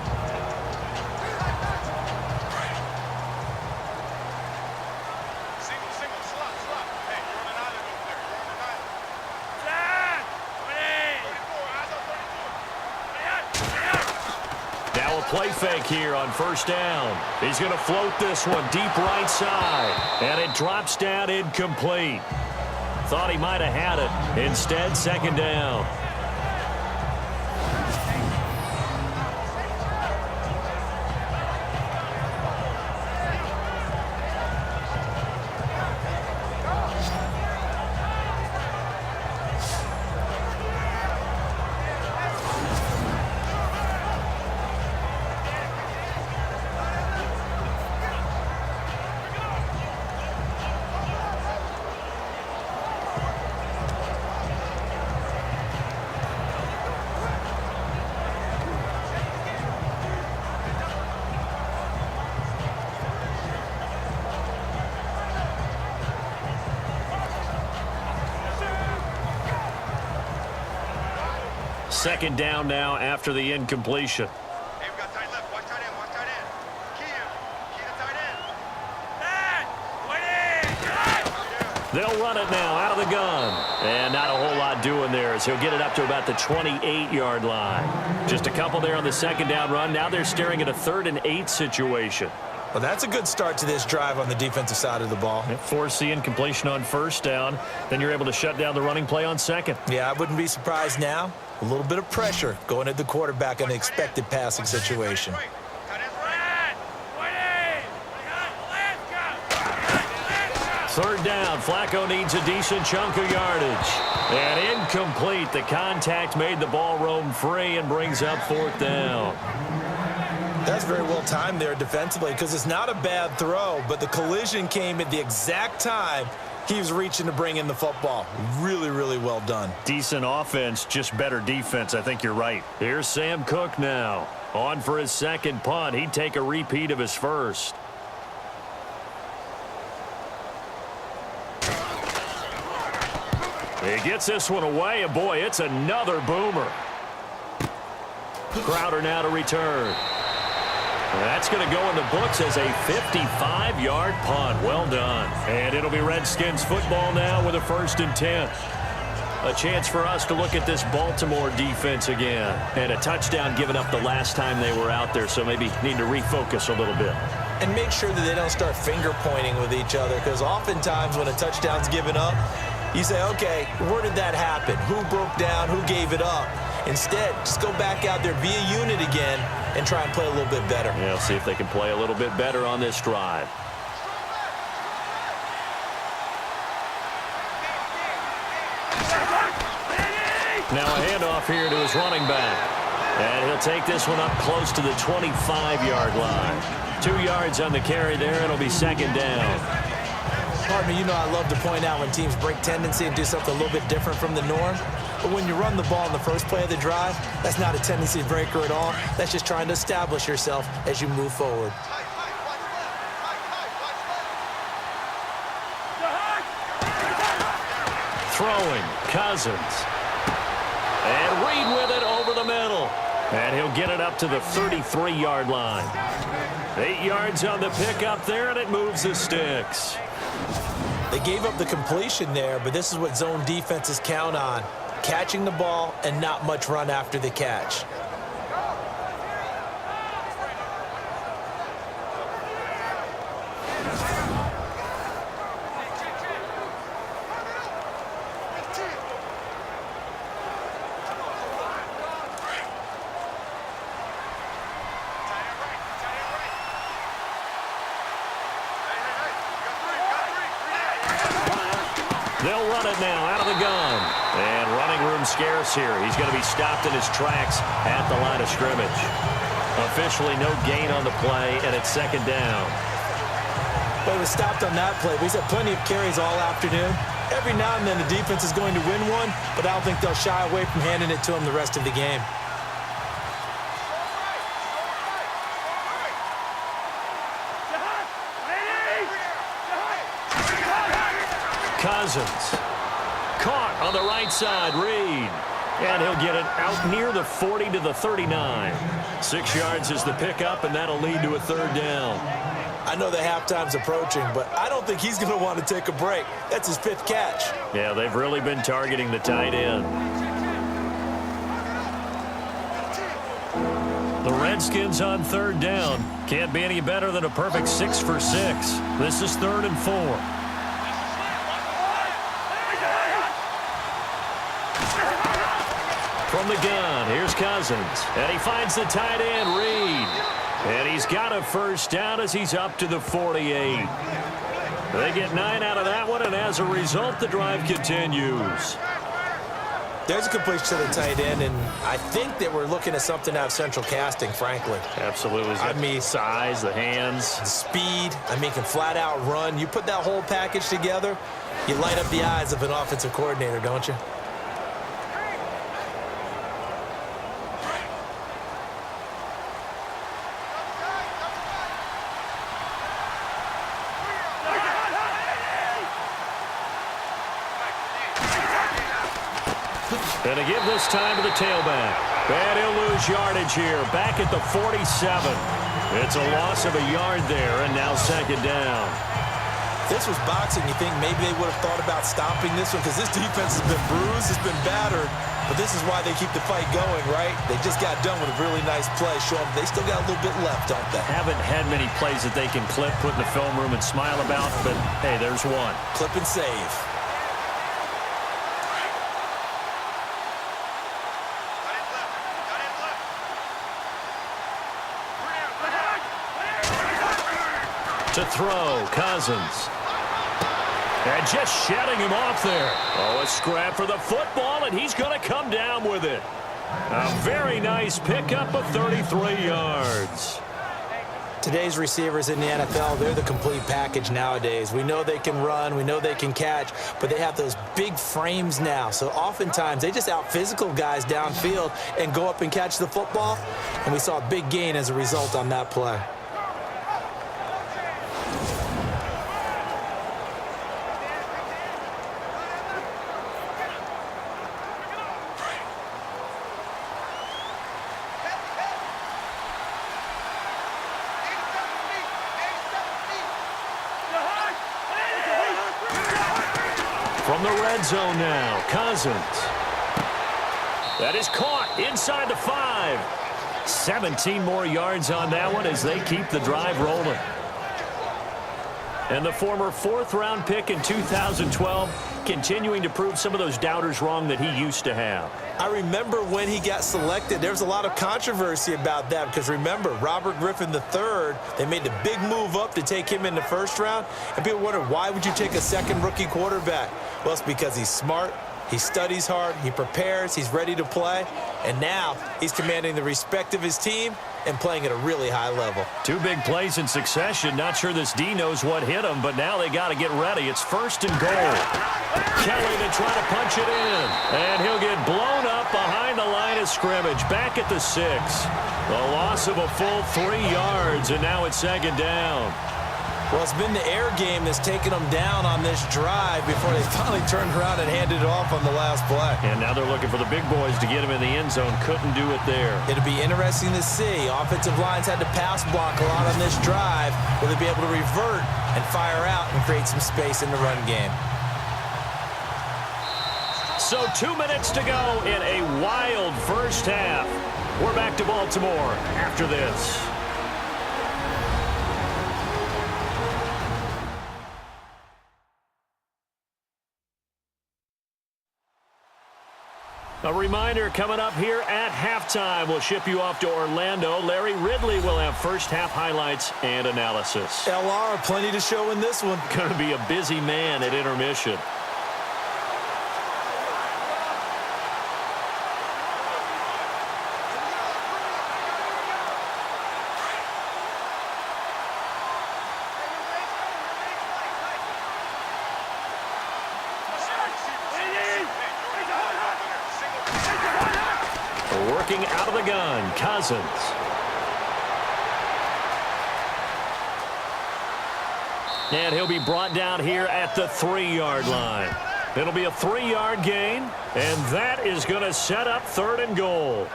Play fake here on first down. He's going to float this one deep right side. And it drops down incomplete. Thought he might have had it. Instead, second down. second down now after the incompletion. Hey, we got tight left. Watch tight end. Watch tight end. Key to tight end. They'll run it now out of the gun. And not a whole lot doing there as he'll get it up to about the 28-yard line. Just a couple there on the second down run. Now they're staring at a 3rd and 8 situation. Well, that's a good start to this drive on the defensive side of the ball. Force the incompletion on first down. Then you're able to shut down the running play on second. Yeah, I wouldn't be surprised now. A little bit of pressure going at the quarterback in an expected passing situation. Third down. Flacco needs a decent chunk of yardage. And incomplete. The contact made the ball roam free and brings up 4th down. That's very well timed there defensively because it's not a bad throw, but the collision came at the exact time he was reaching to bring in the football. Really, really well done. Decent offense, just better defense. I think you're right. Here's Sam Cook now. On for his second punt. He'd take a repeat of his first. He gets this one away, and boy, it's another boomer. Crowder now to return. That's going to go in the books as a 55-yard punt. Well done. And it'll be Redskins football now with a 1st and 10. A chance for us to look at this Baltimore defense again. And a touchdown given up the last time they were out there, so maybe need to refocus a little bit. And make sure that they don't start finger pointing with each other because oftentimes when a touchdown's given up, you say, okay, where did that happen? Who broke down? Who gave it up? Instead, just go back out there, be a unit again, and try and play a little bit better. Yeah, see if they can play a little bit better on this drive. Now a handoff here to his running back. And he'll take this one up close to the 25-yard line. 2 yards on the carry there. It'll be second down. Pardon me, you know I love to point out when teams break tendency and do something a little bit different from the norm. But when you run the ball in the first play of the drive, that's not a tendency breaker at all. That's just trying to establish yourself as you move forward. Throwing, Cousins. And Reed with it over the middle. And he'll get it up to the 33-yard line. 8 yards on the pickup there, and it moves the sticks. They gave up the completion there, but this is what zone defenses count on. Catching the ball and not much run after the catch. They'll run it now out of the gun. And running room scarce here. He's going to be stopped in his tracks at the line of scrimmage. Officially no gain on the play, and it's second down. But it was stopped on that play. We've had plenty of carries all afternoon. Every now and then the defense is going to win one, but I don't think they'll shy away from handing it to him the rest of the game. Cousins. Caught on the right side, Reed. And he'll get it out near the 40 to the 39. 6 yards is the pickup, and that'll lead to a third down. I know the halftime's approaching, but I don't think he's going to want to take a break. That's his 5th catch. Yeah, they've really been targeting the tight end. The Redskins on third down. Can't be any better than a perfect 6 for 6. This is 3rd and 4. From the gun, here's Cousins. And he finds the tight end, Reed. And he's got a first down as he's up to the 48. They get 9 out of that one, and as a result, the drive continues. There's a completion to the tight end, and I think that we're looking at something out of central casting, frankly. Absolutely. I mean, size, the hands. the speed, I mean, can flat out run. You put that whole package together, you light up the eyes of an offensive coordinator, don't you? And to give this time to the tailback. And he'll lose yardage here. Back at the 47. It's a loss of a yard there, and now second down. If this was boxing, you think maybe they would have thought about stopping this one because this defense has been bruised, it's been battered. But this is why they keep the fight going, right? They just got done with a really nice play, showing they still got a little bit left, don't they? Haven't had many plays that they can clip, put in the film room, and smile about, but, hey, there's one. Clip and save. To throw, Cousins. And just shutting him off there. Oh, a scrap for the football, and he's going to come down with it. A very nice pickup of 33 yards. Today's receivers in the NFL, they're the complete package nowadays. We know they can run, we know they can catch, but they have those big frames now. So oftentimes they just out-physical guys downfield and go up and catch the football. And we saw a big gain as a result on that play. From the red zone now, Cousins. That is caught inside the 5. 17 more yards on that one as they keep the drive rolling. And the former 4th-round pick in 2012 continuing to prove some of those doubters wrong that he used to have. I remember when he got selected, there was a lot of controversy about that because remember, Robert Griffin III, they made the big move up to take him in the 1st round, and people wondered, why would you take a second rookie quarterback? Well, it's because he's smart, he studies hard, he prepares, he's ready to play, and now he's commanding the respect of his team and playing at a really high level. 2 big plays in succession. Not sure this D knows what hit him, but now they got to get ready. It's 1st and goal. Kelly to try to punch it in, and he'll get blown up behind the line of scrimmage. Back at the 6. A loss of a full 3 yards, and now it's 2nd down. Well, it's been the air game that's taken them down on this drive before they finally turned around and handed it off on the last play. And now they're looking for the big boys to get him in the end zone. Couldn't do it there. It'll be interesting to see. Offensive lines had to pass block a lot on this drive. Will they be able to revert and fire out and create some space in the run game? So 2 minutes to go in a wild first half. We're back to Baltimore after this. A reminder coming up here at halftime. We'll ship you off to Orlando. Larry Ridley will have first half highlights and analysis. LR, plenty to show in this one. Going to be a busy man at intermission. Working out of the gun, Cousins. And he'll be brought down here at the 3-yard line. It'll be a 3-yard gain, and that is going to set up 3rd and goal.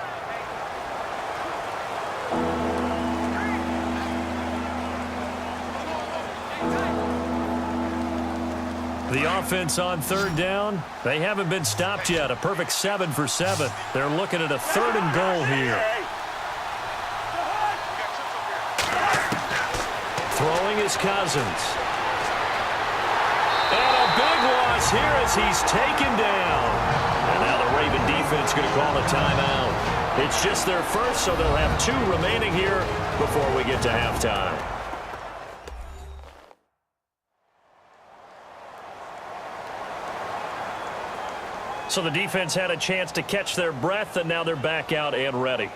The offense on 3rd down, they haven't been stopped yet. A perfect 7 for 7. They're looking at a 3rd and goal here. Throwing is Cousins. And a big loss here as he's taken down. And now the Raven defense going to call a timeout. It's just their first, so they'll have 2 remaining here before we get to halftime. So the defense had a chance to catch their breath, and now they're back out and ready.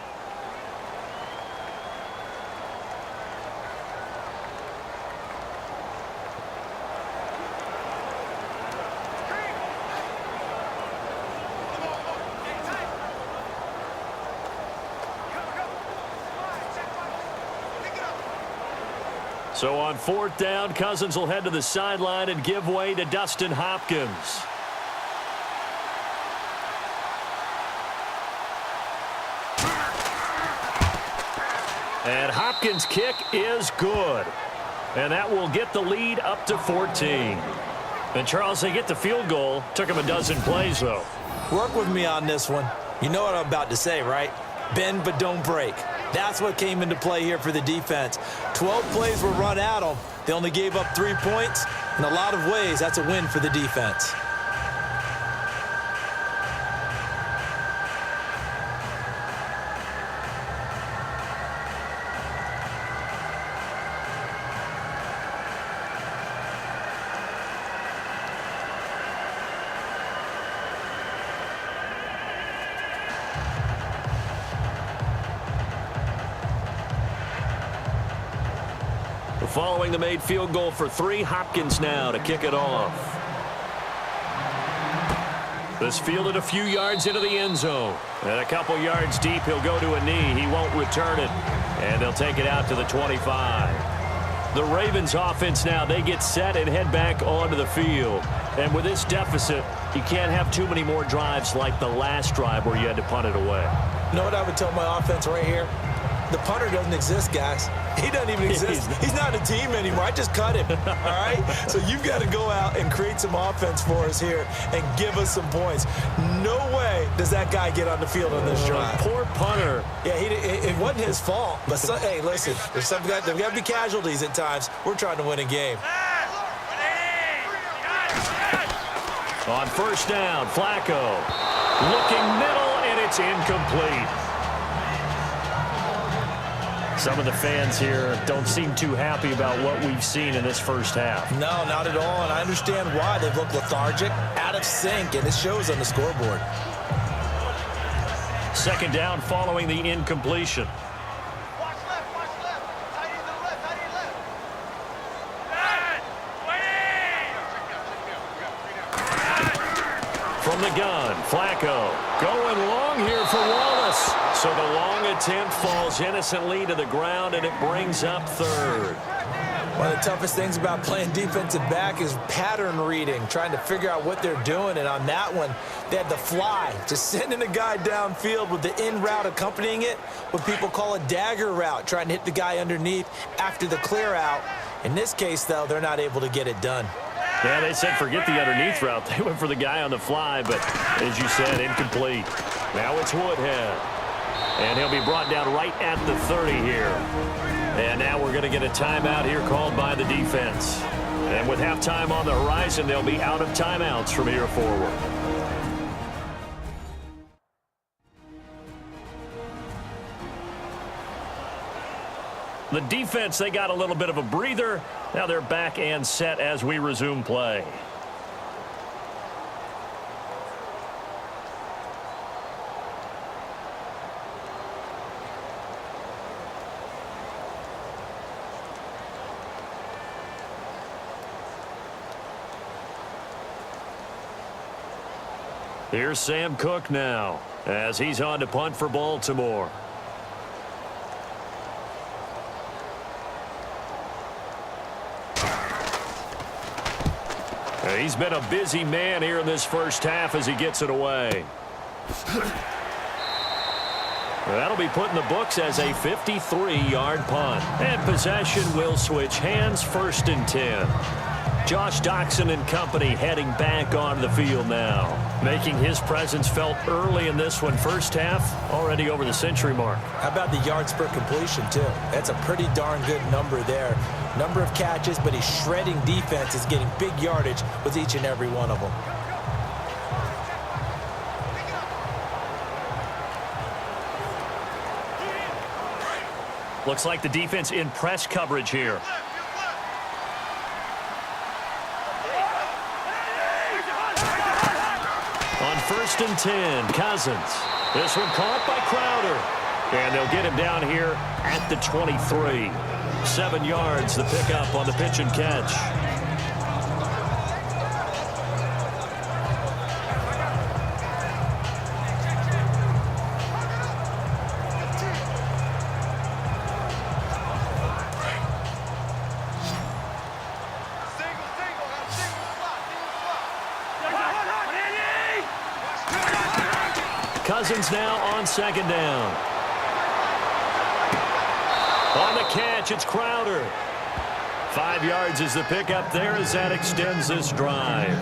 So on 4th down, Cousins will head to the sideline and give way to Dustin Hopkins. And Hopkins' kick is good. And that will get the lead up to 14. And, Charles, they get the field goal. Took them a dozen plays, though. Work with me on this one. You know what I'm about to say, right? Bend but don't break. That's what came into play here for the defense. 12 plays were run at them. They only gave up 3 points. In a lot of ways, that's a win for the defense. Following the made field goal for 3, Hopkins now to kick it off. This fielded a few yards into the end zone. And a couple yards deep, he'll go to a knee. He won't return it. And they'll take it out to the 25. The Ravens offense now, they get set and head back onto the field. And with this deficit, you can't have too many more drives like the last drive where you had to punt it away. You know what I would tell my offense right here? The punter doesn't exist, guys. He doesn't even exist. He's not a team anymore. I just cut him, all right? So you've got to go out and create some offense for us here and give us some points. No way does that guy get on the field on this drive. Poor punter. Yeah, it wasn't his fault. But, hey, listen, there's got to be casualties at times. We're trying to win a game. On first down, Flacco. Looking middle, and it's incomplete. Some of the fans here don't seem too happy about what we've seen in this first half. No, not at all, and I understand why. They've looked lethargic, out of sync, and it shows on the scoreboard. Second down following the incompletion. Watch left, watch left. Tight end to the left, tight end left. From the gun, Flacco going long here for Wallace. So the long attempt falls innocently to the ground, and it brings up third. One of the toughest things about playing defensive back is pattern reading, trying to figure out what they're doing. And on that one, they had the fly, just sending a guy downfield with the in route accompanying it, what people call a dagger route, trying to hit the guy underneath after the clear out. In this case, though, they're not able to get it done. Yeah, they said forget the underneath route. They went for the guy on the fly, but as you said, incomplete. Now it's Woodhead. And he'll be brought down right at the 30 here. And now we're going to get a timeout here called by the defense. And with halftime on the horizon, they'll be out of timeouts from here forward. The defense, they got a little bit of a breather. Now they're back and set as we resume play. Here's Sam Cook now as he's on to punt for Baltimore. He's been a busy man here in this first half as he gets it away. That'll be put in the books as a 53-yard punt. And possession will switch hands, 1st and 10. Josh Doxson and company heading back onto the field now, making his presence felt early in this one. First half, already over the century mark. How about the yards per completion, too? That's a pretty darn good number there. Number of catches, but he's shredding defense, is getting big yardage with each and every one of them. Looks like the defense in press coverage here. On 1st and 10, Cousins. This one caught by Crowder. And they'll get him down here at the 23. 7 yards, the pickup on the pitch and catch. Cousins now on 2nd down. On the catch, it's Crowder. 5 yards is the pickup there as that extends this drive.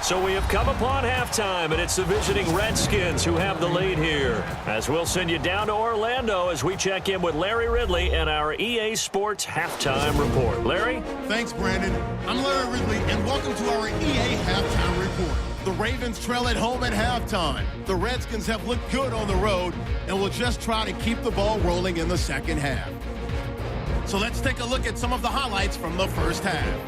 So we have come upon halftime, and it's the visiting Redskins who have the lead here. As we'll send you down to Orlando as we check in with Larry Ridley and our EA Sports Halftime Report. Larry? Thanks, Brandon. I'm Larry Ridley, and welcome to our EA Halftime Report. The Ravens trail at home at halftime. The Redskins have looked good on the road and will just try to keep the ball rolling in the second half. So let's take a look at some of the highlights from the first half.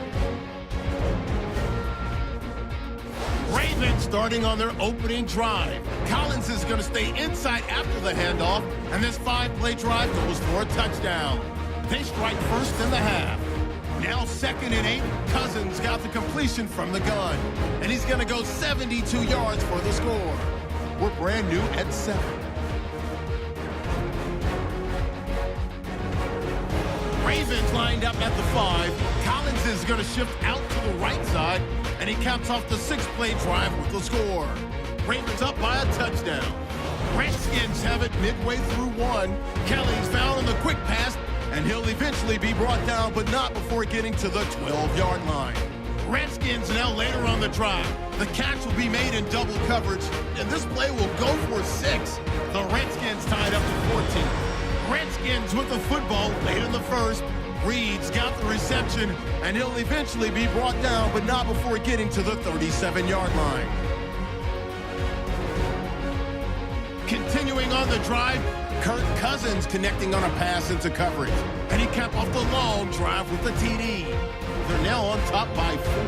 Ravens starting on their opening drive. Collins is going to stay inside after the handoff, and this 5-play drive goes for a touchdown. They strike first in the half. Now 2nd and 8, Cousins got the completion from the gun, and he's going to go 72 yards for the score. We're brand new at 7. Ravens lined up at the 5. Collins is going to shift out to the right side, and he caps off the 6-play drive with the score. Ravens up by a touchdown. Redskins have it midway through 1. Kelly's found on the quick pass, and he'll eventually be brought down, but not before getting to the 12-yard line. Redskins now later on the drive. The catch will be made in double coverage, and this play will go for 6. The Redskins tied up to 14. Redskins with the football late in the first. Reed's got the reception, and he'll eventually be brought down, but not before getting to the 37-yard line. Continuing on the drive, Kirk Cousins connecting on a pass into coverage, and he capped off the long drive with the TD. They're now on top by 4.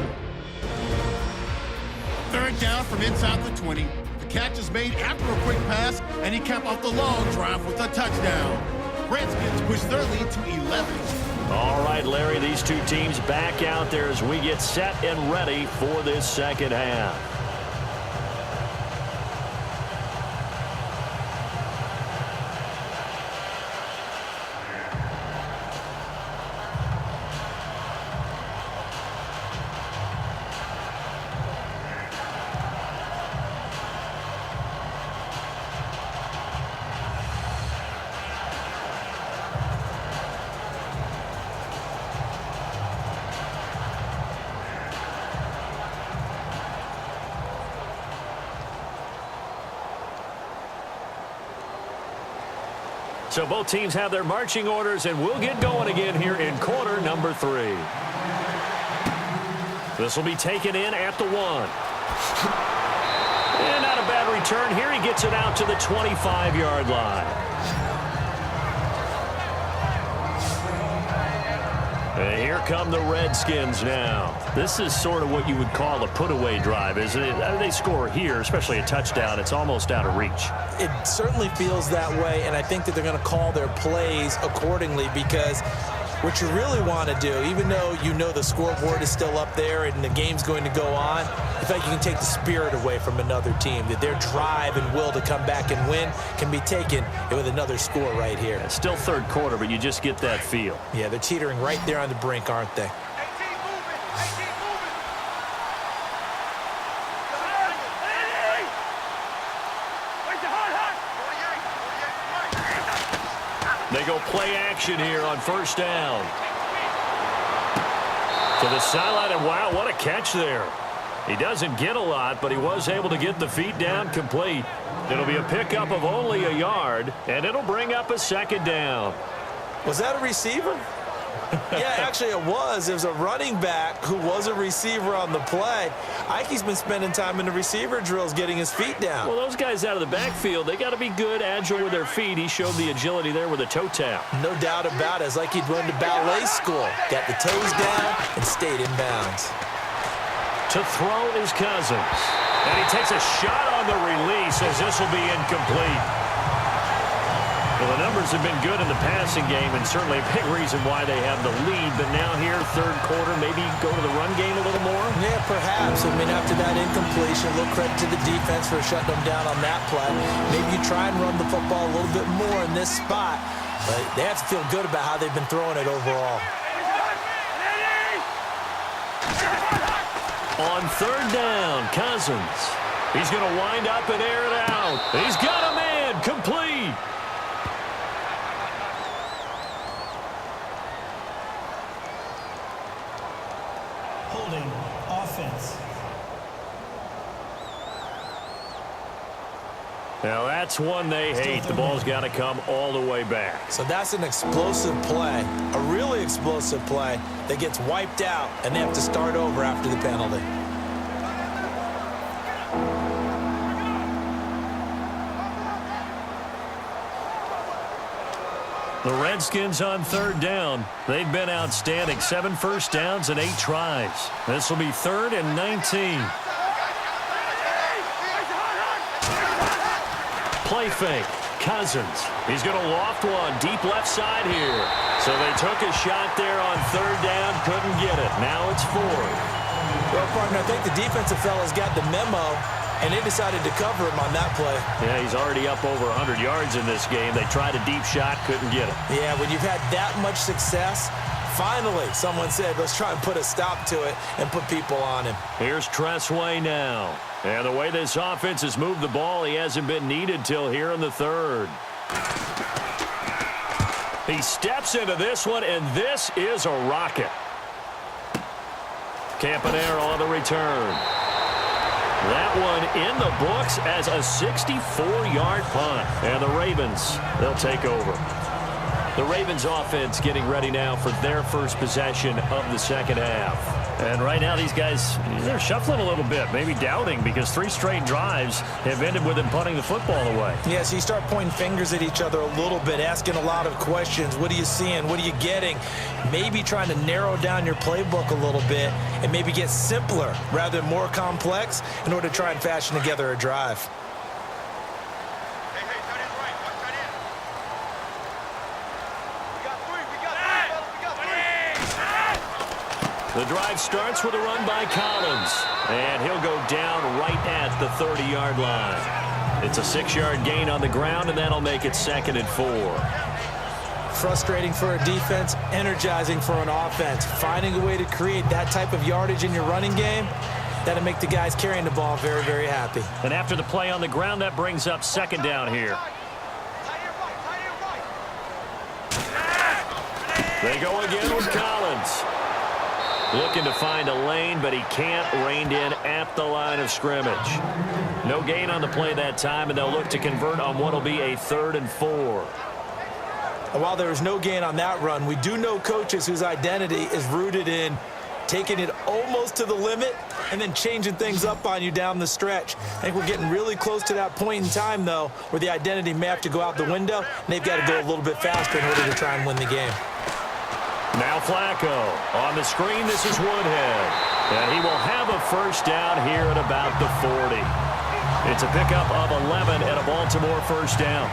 Third down from inside the 20. The catch is made after a quick pass, and he capped off the long drive with a touchdown. Redskins push their lead to 11. All right, Larry, these two teams back out there as we get set and ready for this second half. So both teams have their marching orders, and we'll get going again here in quarter number 3. This will be taken in at the 1. And not a bad return here. He gets it out to the 25-yard line. And here come the Redskins now. This is sort of what you would call a put-away drive, isn't it? They score here, especially a touchdown. It's almost out of reach. It certainly feels that way, and I think that they're going to call their plays accordingly, because what you really want to do, even though you know the scoreboard is still up there and the game's going to go on, I think you can take the spirit away from another team, that their drive and will to come back and win can be taken with another score right here. It's still third quarter, but you just get that feel. Yeah, they're teetering right there on the brink, aren't they? They go play action here on first down. To the sideline, and wow, what a catch there. He doesn't get a lot, but he was able to get the feet down complete. It'll be a pickup of only a yard, and it'll bring up a second down. Was that a receiver? Yeah, actually it was. There was a running back who was a receiver on the play. Ikey's been spending time in the receiver drills getting his feet down. Well, those guys out of the backfield, they got to be good, agile with their feet. He showed the agility there with a toe tap. No doubt about it. It's like he'd run to ballet school. Got the toes down and stayed in bounds. To throw is Cousins. And he takes a shot on the release as this will be incomplete. Well, the numbers have been good in the passing game, and certainly a big reason why they have the lead. But now here, third quarter, maybe go to the run game a little more? Yeah, perhaps. I mean, after that incompletion, a little credit to the defense for shutting them down on that play. Maybe you try and run the football a little bit more in this spot. But they have to feel good about how they've been throwing it overall. On third down, Cousins. He's going to wind up and air it out. He's got a man, complete. Holding offense. Now that's one they hate. The ball's got to come all the way back. So that's an explosive play, a really explosive play that gets wiped out, and they have to start over after the penalty. The Redskins on third down. They've been outstanding. 7 first downs and 8 tries. This will be 3rd and 19. Play fake. Cousins. He's going to loft one deep left side here. So they took a shot there on third down. Couldn't get it. Now it's 4th. Well, partner, I think the defensive fellas got the memo, and they decided to cover him on that play. Yeah, he's already up over 100 yards in this game. They tried a deep shot, couldn't get it. Yeah, when you've had that much success, finally someone said, let's try and put a stop to it and put people on him. Here's Tressway now. And the way this offense has moved the ball, he hasn't been needed till here in the 3rd. He steps into this one, and this is a rocket. Campanero on the return. That one in the books as a 64-yard punt. And the Ravens, they'll take over. The Ravens offense getting ready now for their first possession of the second half. And right now these guys, they're shuffling a little bit, maybe doubting, because 3 straight drives have ended with them punting the football away. Yeah, so you start pointing fingers at each other a little bit, asking a lot of questions. What are you seeing? What are you getting? Maybe trying to narrow down your playbook a little bit and maybe get simpler rather than more complex in order to try and fashion together a drive. Hey, tight end right. Watch tight end. We got 3. We got 3. The drive starts with a run by Collins, and he'll go down right at the 30-yard line. It's a 6-yard gain on the ground, and that'll make it 2nd and 4. Frustrating for a defense, energizing for an offense. Finding a way to create that type of yardage in your running game, that'll make the guys carrying the ball very, very happy. And after the play on the ground, that brings up 2nd down here. They go again with Collins. Looking to find a lane, but he can't. Reined in at the line of scrimmage. No gain on the play that time, and they'll look to convert on what will be a 3rd and 4. And while there was no gain on that run, we do know coaches whose identity is rooted in taking it almost to the limit and then changing things up on you down the stretch. I think we're getting really close to that point in time, though, where the identity may have to go out the window, and they've got to go a little bit faster in order to try and win the game. Now Flacco. On the screen, this is Woodhead. And he will have a first down here at about the 40. It's a pickup of 11 at a Baltimore first down.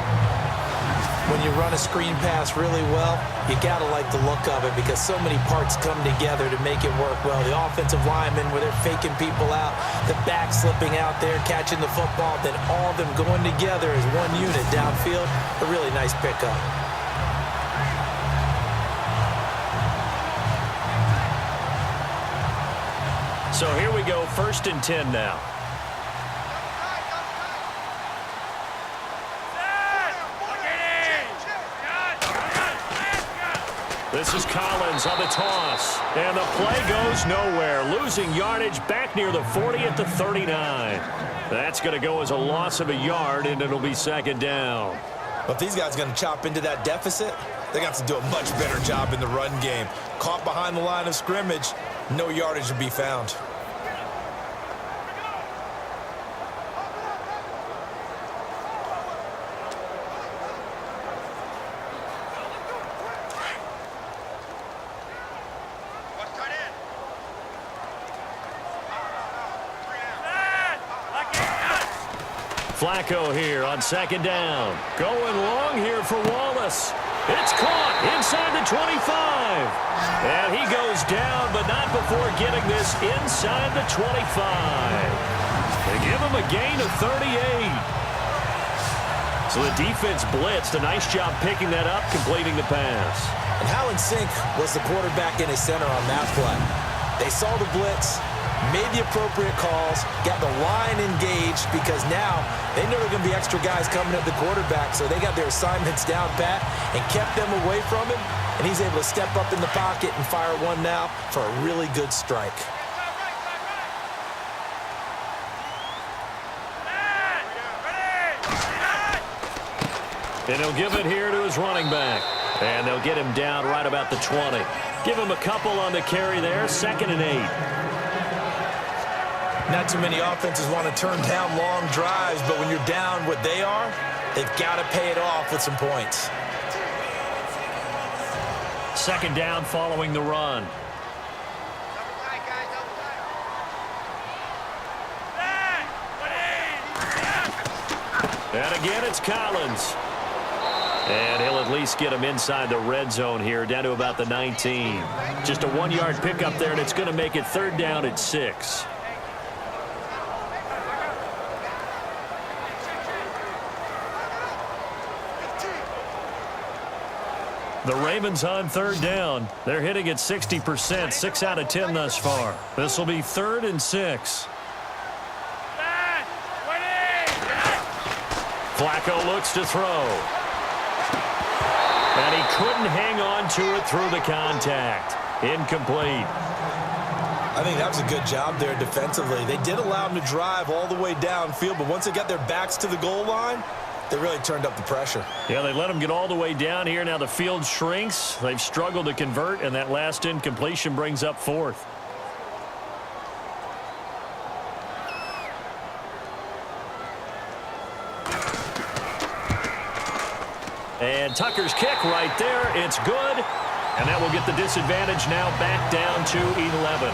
When you run a screen pass really well, you got to like the look of it because so many parts come together to make it work well. The offensive linemen, where they're faking people out, the back slipping out there, catching the football, then all of them going together as one unit downfield. A really nice pickup. So here we go, 1st and 10 now. This is Collins on the toss. And the play goes nowhere. Losing yardage back near the 40 at the 39. That's going to go as a loss of a yard, and it'll be 2nd down. But if these guys are going to chop into that deficit, they got to do a much better job in the run game. Caught behind the line of scrimmage, no yardage to be found. Flacco here on second down. Going long here for Wallace. It's caught inside the 25. And he goes down, but not before getting this inside the 25. They give him a gain of 38. So the defense blitzed. A nice job picking that up, completing the pass. And how in sync was the quarterback in his center on that play? They saw the blitz, made the appropriate calls, got the line engaged because now they know there are going to be extra guys coming at the quarterback, so they got their assignments down pat and kept them away from him, and he's able to step up in the pocket and fire one now for a really good strike. And he'll give it here to his running back. And they'll get him down right about the 20. Give him a couple on the carry there, 2nd and 8. Not too many offenses want to turn down long drives, but when you're down what they are, they've got to pay it off with some points. 2nd down following the run. And again, it's Collins. And he'll at least get him inside the red zone here, down to about the 19. Just a 1-yard pickup there, and it's going to make it 3rd down at 6. The Ravens on 3rd down. They're hitting at 60%, 6 out of 10 thus far. This will be 3rd and 6. Flacco looks to throw. And he couldn't hang on to it through the contact. Incomplete. I think that was a good job there defensively. They did allow him to drive all the way downfield, but once they got their backs to the goal line, they really turned up the pressure. Yeah, they let him get all the way down here. Now the field shrinks. They've struggled to convert, and that last incompletion brings up 4th. And Tucker's kick right there. It's good. And that will get the disadvantage now back down to 11.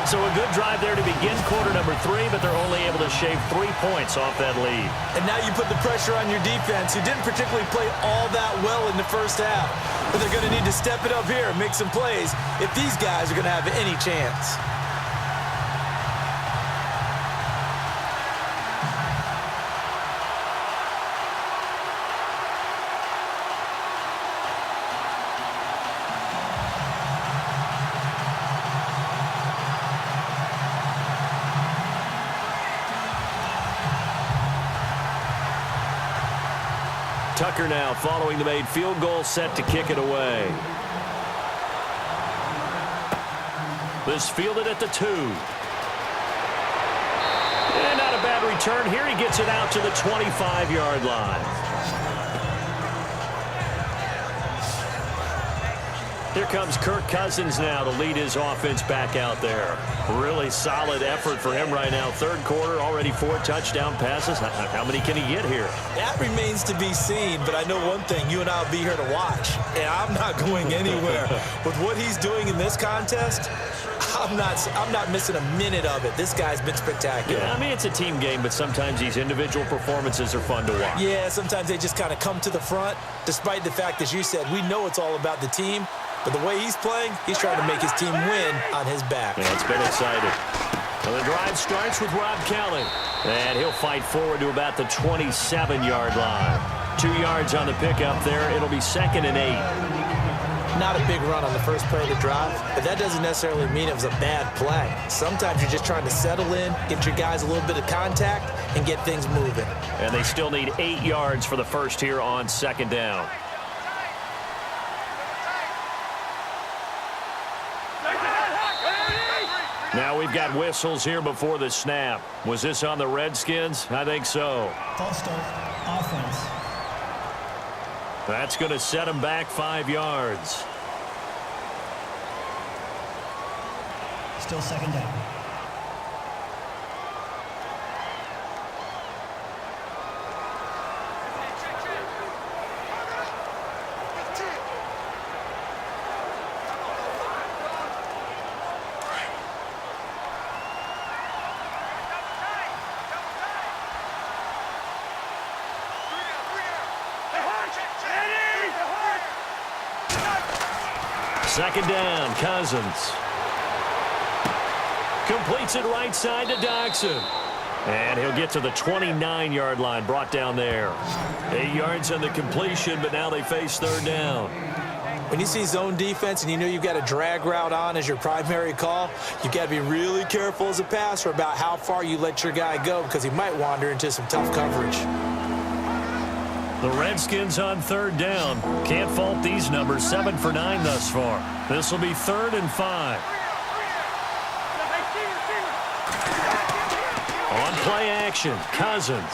So a good drive there to begin quarter number 3, but they're only able to shave 3 points off that lead. And now you put the pressure on your defense, who didn't particularly play all that well in the first half. But they're going to need to step it up here and make some plays if these guys are going to have any chance. Tucker now following the made field goal, set to kick it away. This fielded at the 2. And not a bad return. Here he gets it out to the 25-yard line. Here comes Kirk Cousins now to lead his offense back out there. Really solid effort for him right now. 3rd quarter, already 4 touchdown passes. How many can he get here? That remains to be seen, but I know one thing. You and I will be here to watch. And I'm not going anywhere. With what he's doing in this contest, I'm not missing a minute of it. This guy's been spectacular. Yeah, I mean, it's a team game, but sometimes these individual performances are fun to watch. Yeah, sometimes they just kind of come to the front, despite the fact, as you said, we know it's all about the team. But the way he's playing, he's trying to make his team win on his back. Yeah, it's been exciting. Well, the drive starts with Rob Kelly. And he'll fight forward to about the 27-yard line. 2 yards on the pickup there. It'll be 2nd and 8. Not a big run on the first play of the drive, but that doesn't necessarily mean it was a bad play. Sometimes you're just trying to settle in, get your guys a little bit of contact, and get things moving. And they still need 8 yards for the first here on 2nd down. Now we've got whistles here before the snap. Was this on the Redskins? I think so. False start. Offense. That's going to set them back 5 yards. Still 2nd down. Second down, Cousins. Completes it right side to Doxson. And he'll get to the 29-yard line, brought down there. 8 yards on the completion, but now they face third down. When you see zone defense and you know you've got a drag route on as your primary call, you've got to be really careful as a passer about how far you let your guy go because he might wander into some tough coverage. The Redskins on third down. Can't fault these numbers. 7 for 9 thus far. This will be 3rd and 5. On play action, Cousins.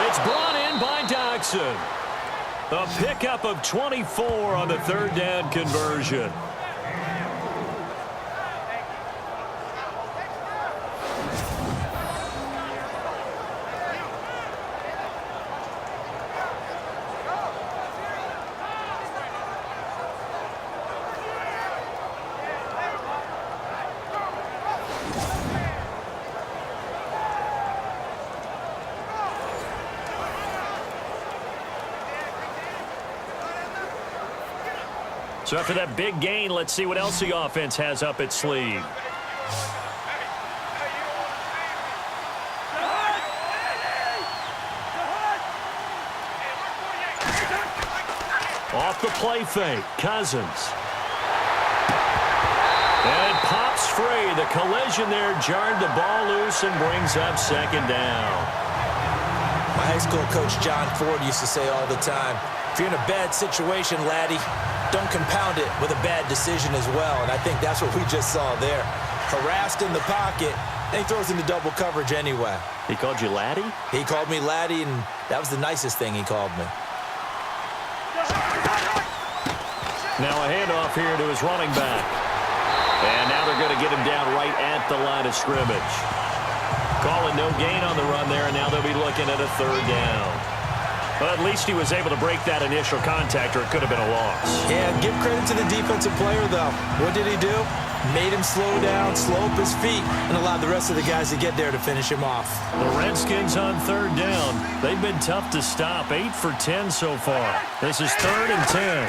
It's brought in by Doxson. A pickup of 24 on the third down conversion. So after that big gain, let's see what else the offense has up its sleeve. Off the play fake, Cousins. And it pops free. The collision there jarred the ball loose and brings up second down. My high school coach John Ford used to say all the time, if you're in a bad situation, laddie, don't compound it with a bad decision as well. And I think that's what we just saw there. Harassed in the pocket, and he throws into double coverage anyway. He called you laddie? He called me laddie, and that was the nicest thing he called me. Now a handoff here to his running back. And now they're going to get him down right at the line of scrimmage. Calling no gain on the run there, and now they'll be looking at a third down. But at least he was able to break that initial contact, or it could have been a loss. Yeah, give credit to the defensive player, though. What did he do? Made him slow down, slow up his feet, and allowed the rest of the guys to get there to finish him off. The Redskins on third down. They've been tough to stop. 8 for 10 so far. This is 3rd and 10.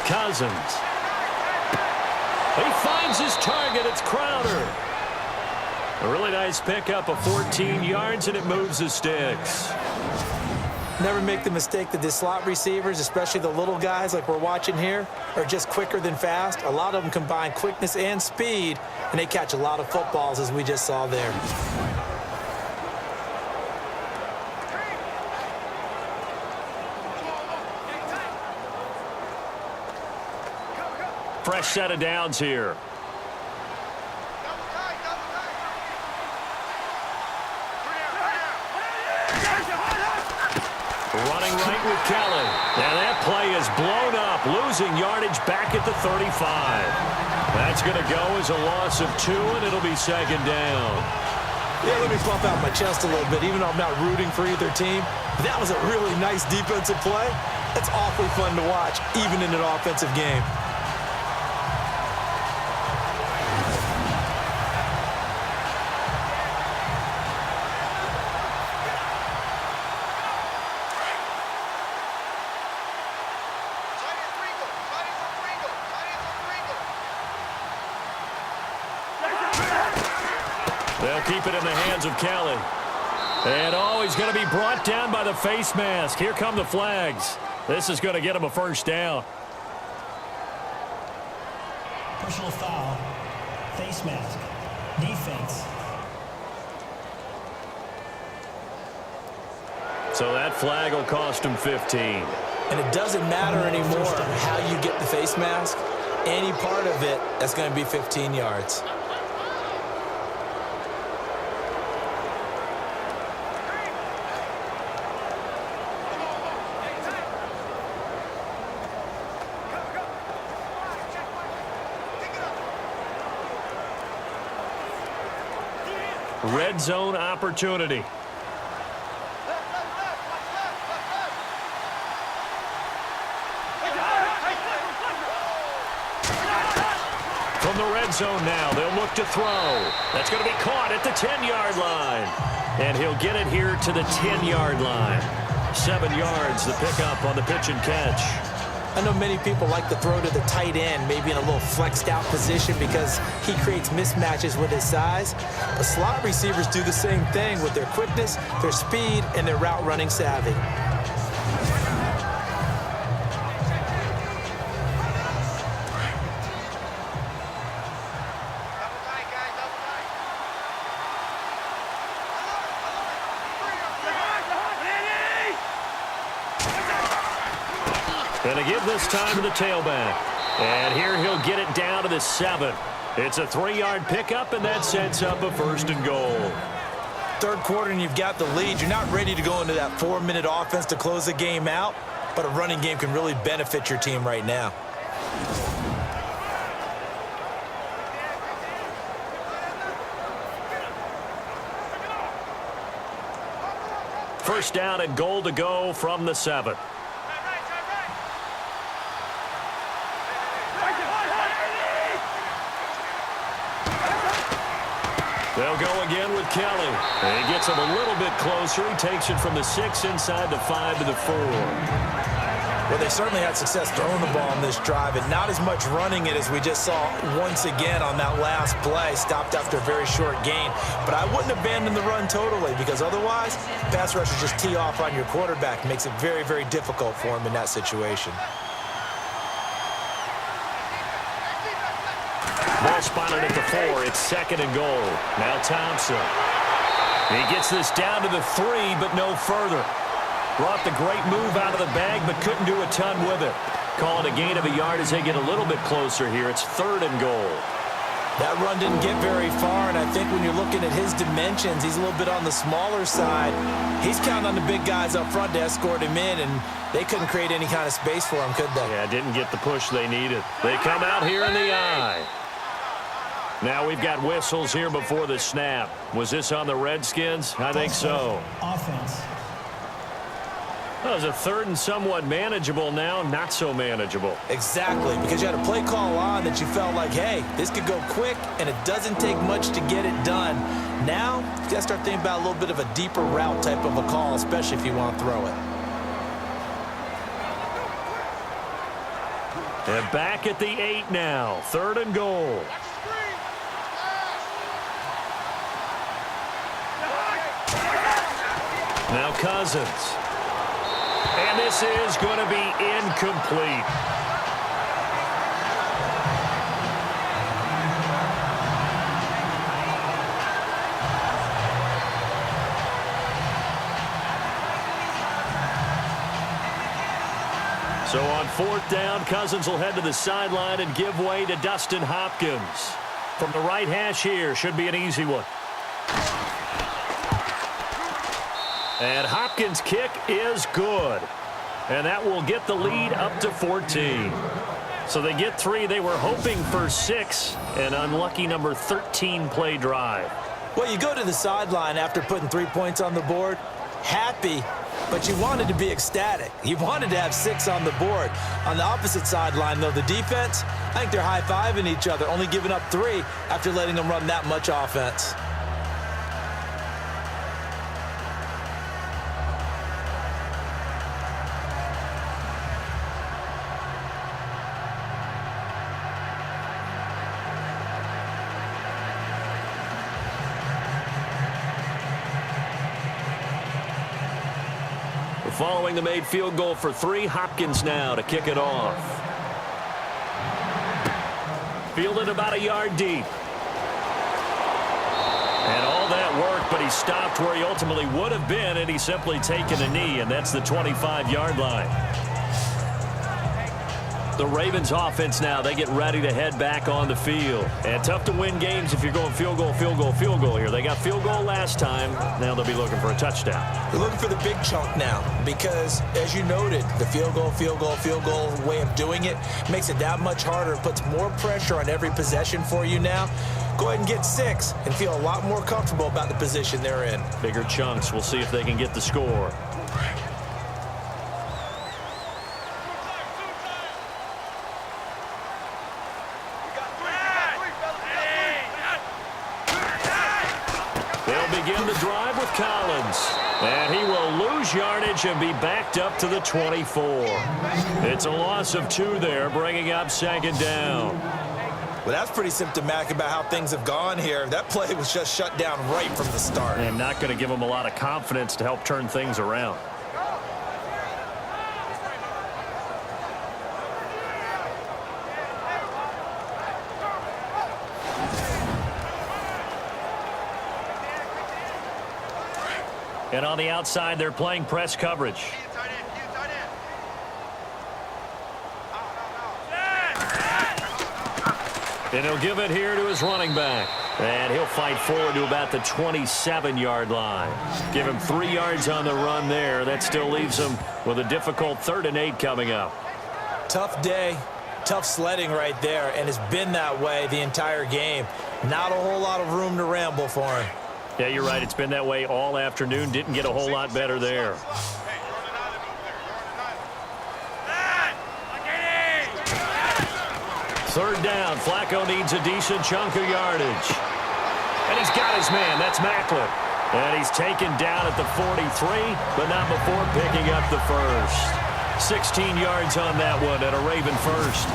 Cousins. He finds his target. It's Crowder. A really nice pickup of 14 yards, and it moves the sticks. Never make the mistake that the slot receivers, especially the little guys like we're watching here, are just quicker than fast. A lot of them combine quickness and speed, and they catch a lot of footballs, as we just saw there. Fresh set of downs here. Running right with Kelly. And that play is blown up, losing yardage back at the 35. That's going to go as a loss of 2, and it'll be second down. Yeah, let me pump out my chest a little bit, even though I'm not rooting for either team. That was a really nice defensive play. That's awfully fun to watch, even in an offensive game. They'll keep it in the hands of Kelly. And he's going to be brought down by the face mask. Here come the flags. This is going to get him a first down. Personal foul. Face mask. Defense. So that flag will cost him 15. And it doesn't matter anymore how you get the face mask. Any part of it, that's going to be 15 yards. Red zone opportunity. From the red zone now, they'll look to throw. That's going to be caught at the 10-yard line. And he'll get it here to the 10-yard line. 7 yards, the pickup on the pitch and catch. I know many people like to throw to the tight end, maybe in a little flexed out position because he creates mismatches with his size. But slot receivers do the same thing with their quickness, their speed, and their route running savvy. Going to give this time to the tailback. And here he'll get it down to the 7. It's a 3-yard pickup, and that sets up a 1st and goal. Third quarter, and you've got the lead. You're not ready to go into that 4-minute offense to close the game out, but a running game can really benefit your team right now. First down and goal to go from the 7. They'll go again with Kelly. And he gets him a little bit closer. He takes it from the 6 inside the 5 to the 4. Well, they certainly had success throwing the ball on this drive and not as much running it as we just saw once again on that last play. Stopped after a very short gain. But I wouldn't abandon the run totally because otherwise, pass rushers just tee off on your quarterback. Makes it very, very difficult for him in that situation. Ball spotted at the 4. It's 2nd and goal. Now Thompson. He gets this down to the 3, but no further. Brought the great move out of the bag, but couldn't do a ton with it. Call it a gain of a yard as they get a little bit closer here. It's 3rd and goal. That run didn't get very far, and I think when you're looking at his dimensions, he's a little bit on the smaller side. He's counting on the big guys up front to escort him in, and they couldn't create any kind of space for him, could they? Yeah, didn't get the push they needed. They come out here in the eye. Now we've got whistles here before the snap. Was this on the Redskins? I think so. Offense. Well, it's a 3rd and somewhat manageable now, not so manageable. Exactly, because you had a play call on that you felt like, hey, this could go quick, and it doesn't take much to get it done. Now, you got to start thinking about a little bit of a deeper route type of a call, especially if you want to throw it. And back at the 8 now, 3rd and goal. Now Cousins. And this is going to be incomplete. So on 4th down, Cousins will head to the sideline and give way to Dustin Hopkins. From the right hash here, should be an easy one. And Hopkins' kick is good. And that will get the lead up to 14. So they get 3. They were hoping for 6. An unlucky number 13 play drive. Well, you go to the sideline after putting 3 points on the board, happy, but you wanted to be ecstatic. You wanted to have 6 on the board. On the opposite sideline, though, the defense, I think they're high-fiving each other, only giving up 3 after letting them run that much offense. Following the made field goal for 3, Hopkins now to kick it off. Fielded about a yard deep. And all that work, but he stopped where he ultimately would have been, and he's simply taken a knee, and that's the 25-yard line. The Ravens offense now, they get ready to head back on the field. And tough to win games if you're going field goal, field goal, field goal here. They got field goal last time. Now they'll be looking for a touchdown. They're looking for the big chunk now because, as you noted, the field goal, field goal, field goal way of doing it makes it that much harder. It puts more pressure on every possession for you now. Go ahead and get 6 and feel a lot more comfortable about the position they're in. Bigger chunks. We'll see if they can get the score. Begin the drive with Collins. And he will lose yardage and be backed up to the 24. It's a loss of 2 there, bringing up second down. Well, that's pretty symptomatic about how things have gone here. That play was just shut down right from the start. And not going to give him a lot of confidence to help turn things around. And on the outside, they're playing press coverage. And he'll give it here to his running back. And he'll fight forward to about the 27-yard line. Give him 3 yards on the run there. That still leaves him with a difficult 3rd and 8 coming up. Tough day, tough sledding right there, and it's been that way the entire game. Not a whole lot of room to ramble for him. Yeah, you're right. It's been that way all afternoon. Didn't get a whole lot better there. Third down. Flacco needs a decent chunk of yardage. And he's got his man. That's Macklin. And he's taken down at the 43, but not before picking up the first. 16 yards on that one and a Raven first.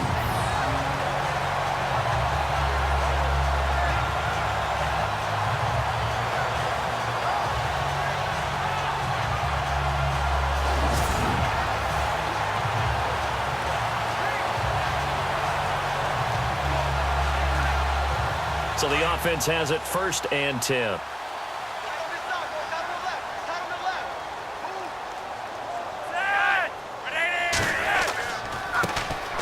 So the offense has it 1st and 10.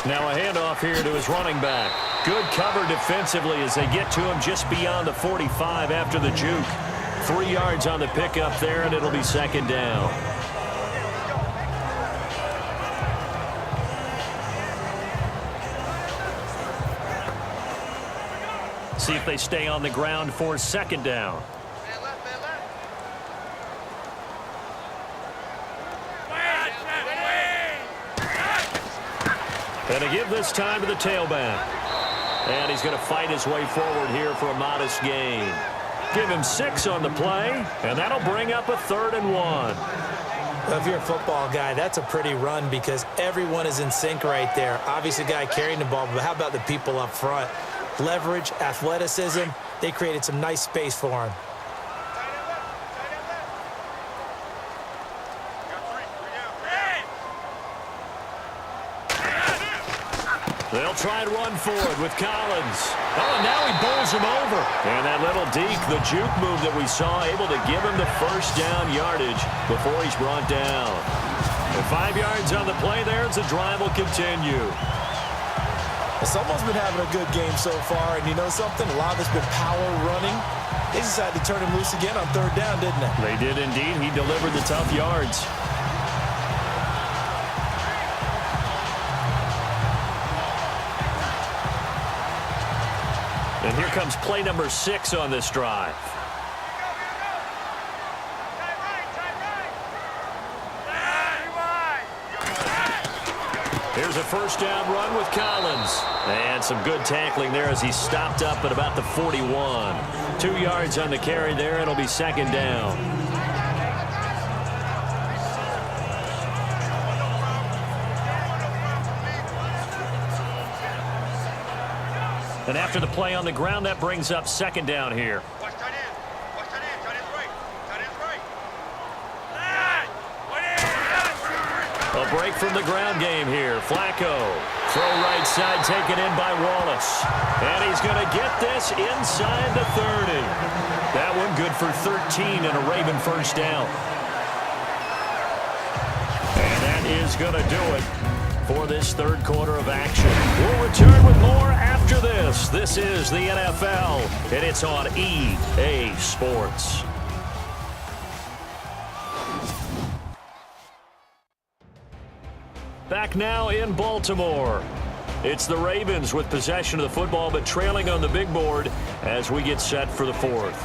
Now a handoff here to his running back. Good cover defensively as they get to him just beyond the 45 after the juke. 3 yards on the pickup there, and it'll be second down. See if they stay on the ground for second down. And a give this time to the tailback. And he's going to fight his way forward here for a modest gain. Give him 6 on the play, and that'll bring up a 3rd and 1. Well, if you're a football guy, that's a pretty run because everyone is in sync right there. Obviously, the guy carrying the ball, but how about the people up front? Leverage, athleticism, they created some nice space for him. They'll try and run forward with Collins. Oh, and now he bowls him over. And that little deke, the juke move that we saw, able to give him the first down yardage before he's brought down. And 5 yards on the play there as the drive will continue. Someone's been having a good game so far, and you know something? A lot of it's been power running. They decided to turn him loose again on 3rd down, didn't they? They did indeed. He delivered the tough yards. And here comes play number 6 on this drive. Here's a first down run with Collins. And some good tackling there as he stopped up at about the 41. 2 yards on the carry there. It'll be second down. And after the play on the ground, that brings up second down here. Watch tight end. Watch tight end. Tight end's right. Tight end's right. A break from the ground game here. Flacco. Throw right side taken in by Wallace. And he's going to get this inside the 30. That one good for 13 and a Raven first down. And that is going to do it for this 3rd quarter of action. We'll return with more after this. This is the NFL, and it's on EA Sports. Back now in Baltimore. It's the Ravens with possession of the football, but trailing on the big board as we get set for the 4th.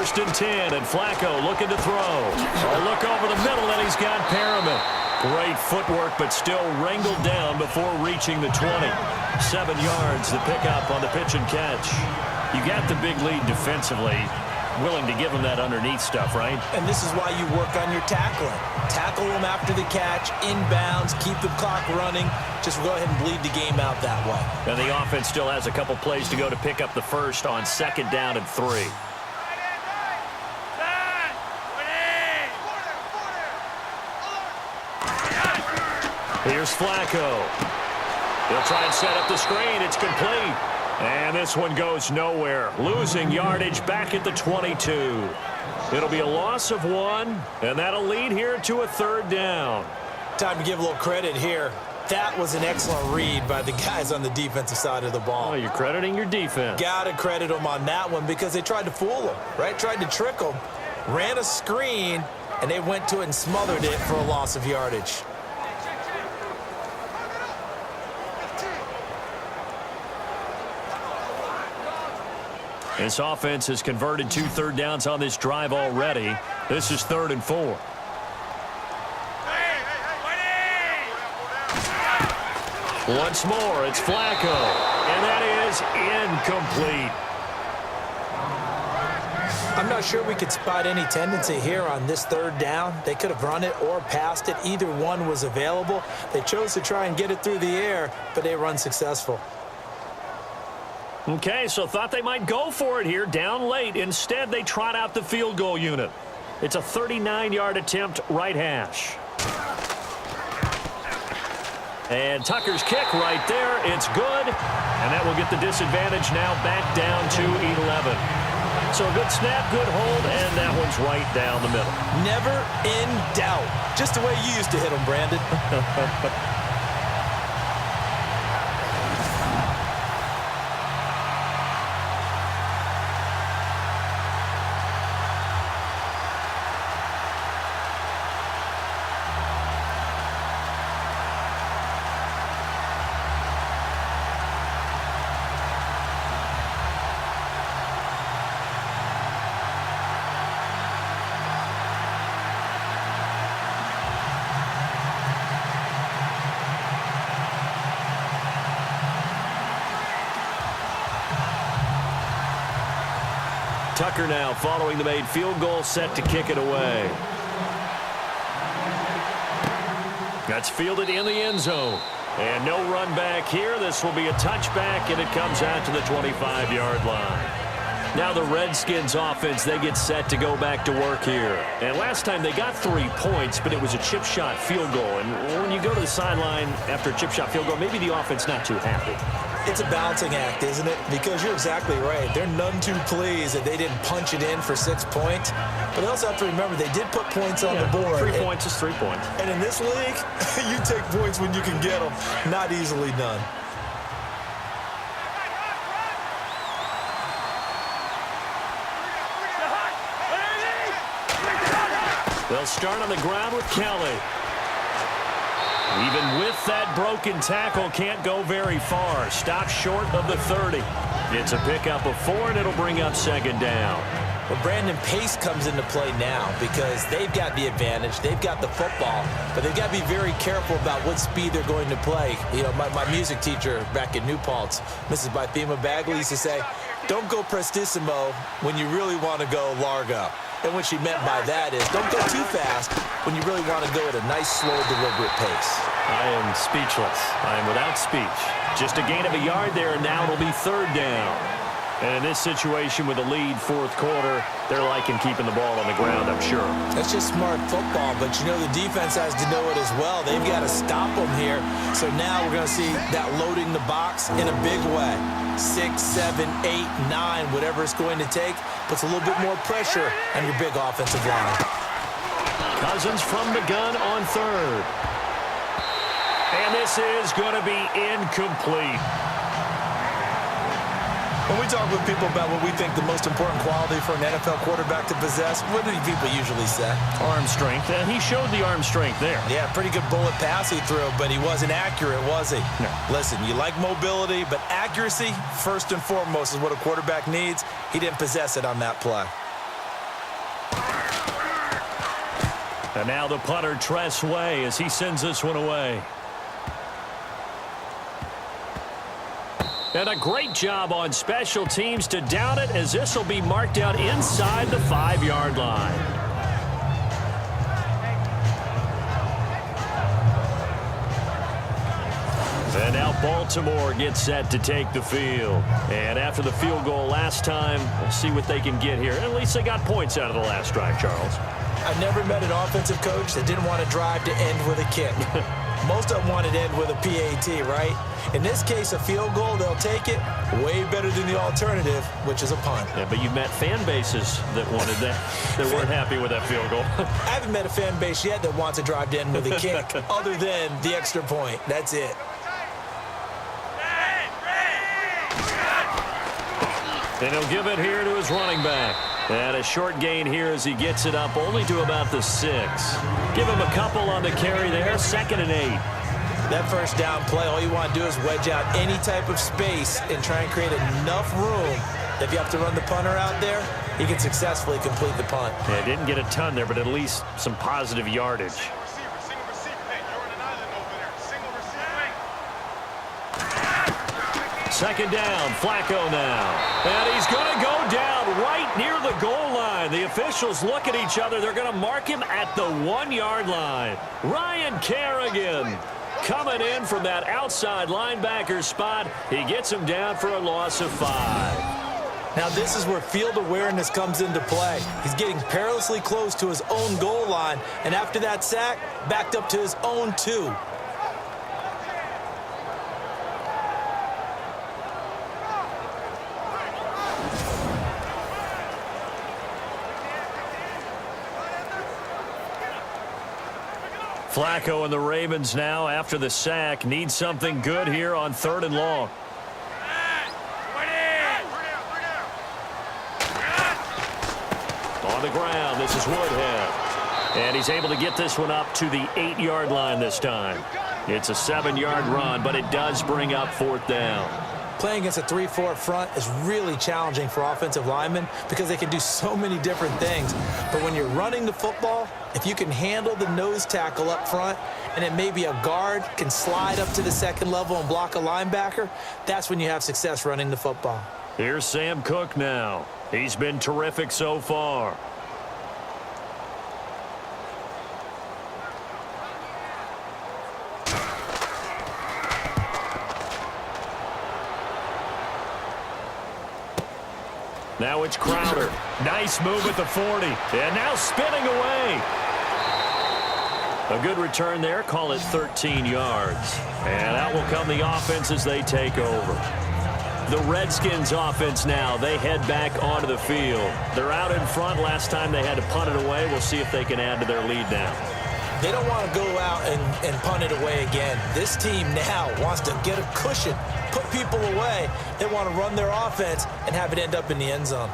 1st and 10, and Flacco looking to throw. A look over the middle, and he's got Perriman. Great footwork, but still wrangled down before reaching the 20. 7 yards, the pickup on the pitch and catch. You got the big lead defensively. Willing to give him that underneath stuff, right? And this is why you work on your tackling. Tackle him after the catch, inbounds, keep the clock running. Just go ahead and bleed the game out that way. And the offense still has a couple plays to go to pick up the first on 2nd down and 3. Here's Flacco. He'll try and set up the screen. It's complete. And this one goes nowhere. Losing yardage back at the 22. It'll be a loss of 1, and that'll lead here to a 3rd down. Time to give a little credit here. That was an excellent read by the guys on the defensive side of the ball. Oh, you're crediting your defense. Gotta credit them on that one because they tried to fool them, right? Tried to trick them. Ran a screen, and they went to it and smothered it for a loss of yardage. This offense has converted 2 third downs on this drive already. This is 3rd and 4. Once more, it's Flacco. And that is incomplete. I'm not sure we could spot any tendency here on this 3rd down. They could have run it or passed it. Either one was available. They chose to try and get it through the air, but they were unsuccessful. Okay, so thought they might go for it here, down late. Instead, they trot out the field goal unit. It's a 39-yard attempt, right hash. And Tucker's kick right there. It's good. And that will get the disadvantage now back down to 11. So a good snap, good hold, and that one's right down the middle. Never in doubt. Just the way you used to hit them, Brandon. Tucker now following the made field goal, set to kick it away. That's fielded in the end zone. And no run back here. This will be a touchback, and it comes out to the 25-yard line. Now the Redskins offense, they get set to go back to work here. And last time they got 3 points, but it was a chip shot field goal. And when you go to the sideline after a chip shot field goal, maybe the offense not too happy. It's a balancing act, isn't it? Because you're exactly right. They're none too pleased that they didn't punch it in for 6 points. But they also have to remember they did put points on the board. 3 points is 3 points. And in this league, you take points when you can get them. Not easily done. They'll start on the ground with Kelly. Even with that broken tackle, can't go very far. Stops short of the 30. It's a pickup of 4, and it'll bring up 2nd down. Well, Brandon, pace comes into play now because they've got the advantage. They've got the football, but they've got to be very careful about what speed they're going to play. You know, my music teacher back in New Paltz, Mrs. Bythema Bagley, used to say, don't go prestissimo when you really want to go largo. And what she meant by that is don't go too fast when you really want to go at a nice, slow, deliberate pace. I am speechless. I am without speech. Just a gain of a yard there, and now it'll be 3rd down. And in this situation with a lead 4th quarter, they're liking keeping the ball on the ground, I'm sure. That's just smart football, but you know the defense has to know it as well. They've got to stop them here. So now we're going to see that loading the box in a big way. 6, 7, 8, 9, whatever it's going to take, puts a little bit more pressure on your big offensive line. Cousins from the gun on 3rd. And this is going to be incomplete. When we talk with people about what we think the most important quality for an NFL quarterback to possess, what do people usually say? Arm strength. And he showed the arm strength there. Yeah, pretty good bullet pass he threw, but he wasn't accurate, was he? No. Listen, you like mobility, but accuracy, first and foremost, is what a quarterback needs. He didn't possess it on that play. And now the punter, Tress Way, as he sends this one away. And a great job on special teams to down it, as this will be marked out inside the 5-yard line. And now Baltimore gets set to take the field. And after the field goal last time, we'll see what they can get here. At least they got points out of the last drive, Charles. I've never met an offensive coach that didn't want to drive to end with a kick. Most of them wanted to end with a PAT, right? In this case, a field goal, they'll take it. Way better than the alternative, which is a punt. Yeah, but you met fan bases that wanted that, that weren't happy with that field goal. I haven't met a fan base yet that wants to drive to end with a kick, other than the extra point. That's it. And he'll give it here to his running back. And a short gain here as he gets it up only to about the 6. Give him a couple on the carry there. 2nd and 8. That first down play, all you want to do is wedge out any type of space and try and create enough room that if you have to run the punter out there, he can successfully complete the punt. Yeah, didn't get a ton there, but at least some positive yardage. Single receiver. Hey, you're on an island over there. Single receiver. 2nd down, Flacco now. And he's going to go down right near the goal line. The officials look at each other. They're going to mark him at the 1-yard line. Ryan Kerrigan coming in from that outside linebacker spot. He gets him down for a loss of 5. Now this is where field awareness comes into play. He's getting perilously close to his own goal line, and after that sack, backed up to his own 2. Flacco and the Ravens now, after the sack, need something good here on 3rd and long. On the ground, this is Woodhead. And he's able to get this one up to the 8-yard line this time. It's a 7-yard run, but it does bring up 4th down. Playing against a 3-4 front is really challenging for offensive linemen because they can do so many different things. But when you're running the football, if you can handle the nose tackle up front and then maybe a guard can slide up to the 2nd level and block a linebacker, that's when you have success running the football. Here's Sam Cook now. He's been terrific so far. Now it's Crowder. Nice move at the 40. And now spinning away. A good return there. Call it 13 yards. And out will come the offense as they take over. The Redskins offense now. They head back onto the field. They're out in front. Last time they had to punt it away. We'll see if they can add to their lead now. They don't want to go out and punt it away again. This team now wants to get a cushion, put people away. They want to run their offense and have it end up in the end zone.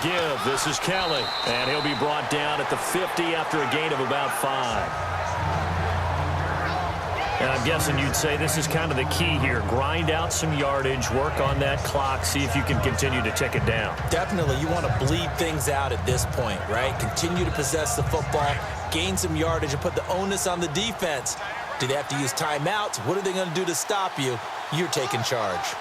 Give. This is Kelly, and he'll be brought down at the 50 after a gain of about 5. And I'm guessing you'd say this is kind of the key here. Grind out some yardage, work on that clock, see if you can continue to tick it down. Definitely. You want to bleed things out at this point, right? Continue to possess the football, gain some yardage, and put the onus on the defense. Do they have to use timeouts? What are they going to do to stop you? You're taking charge.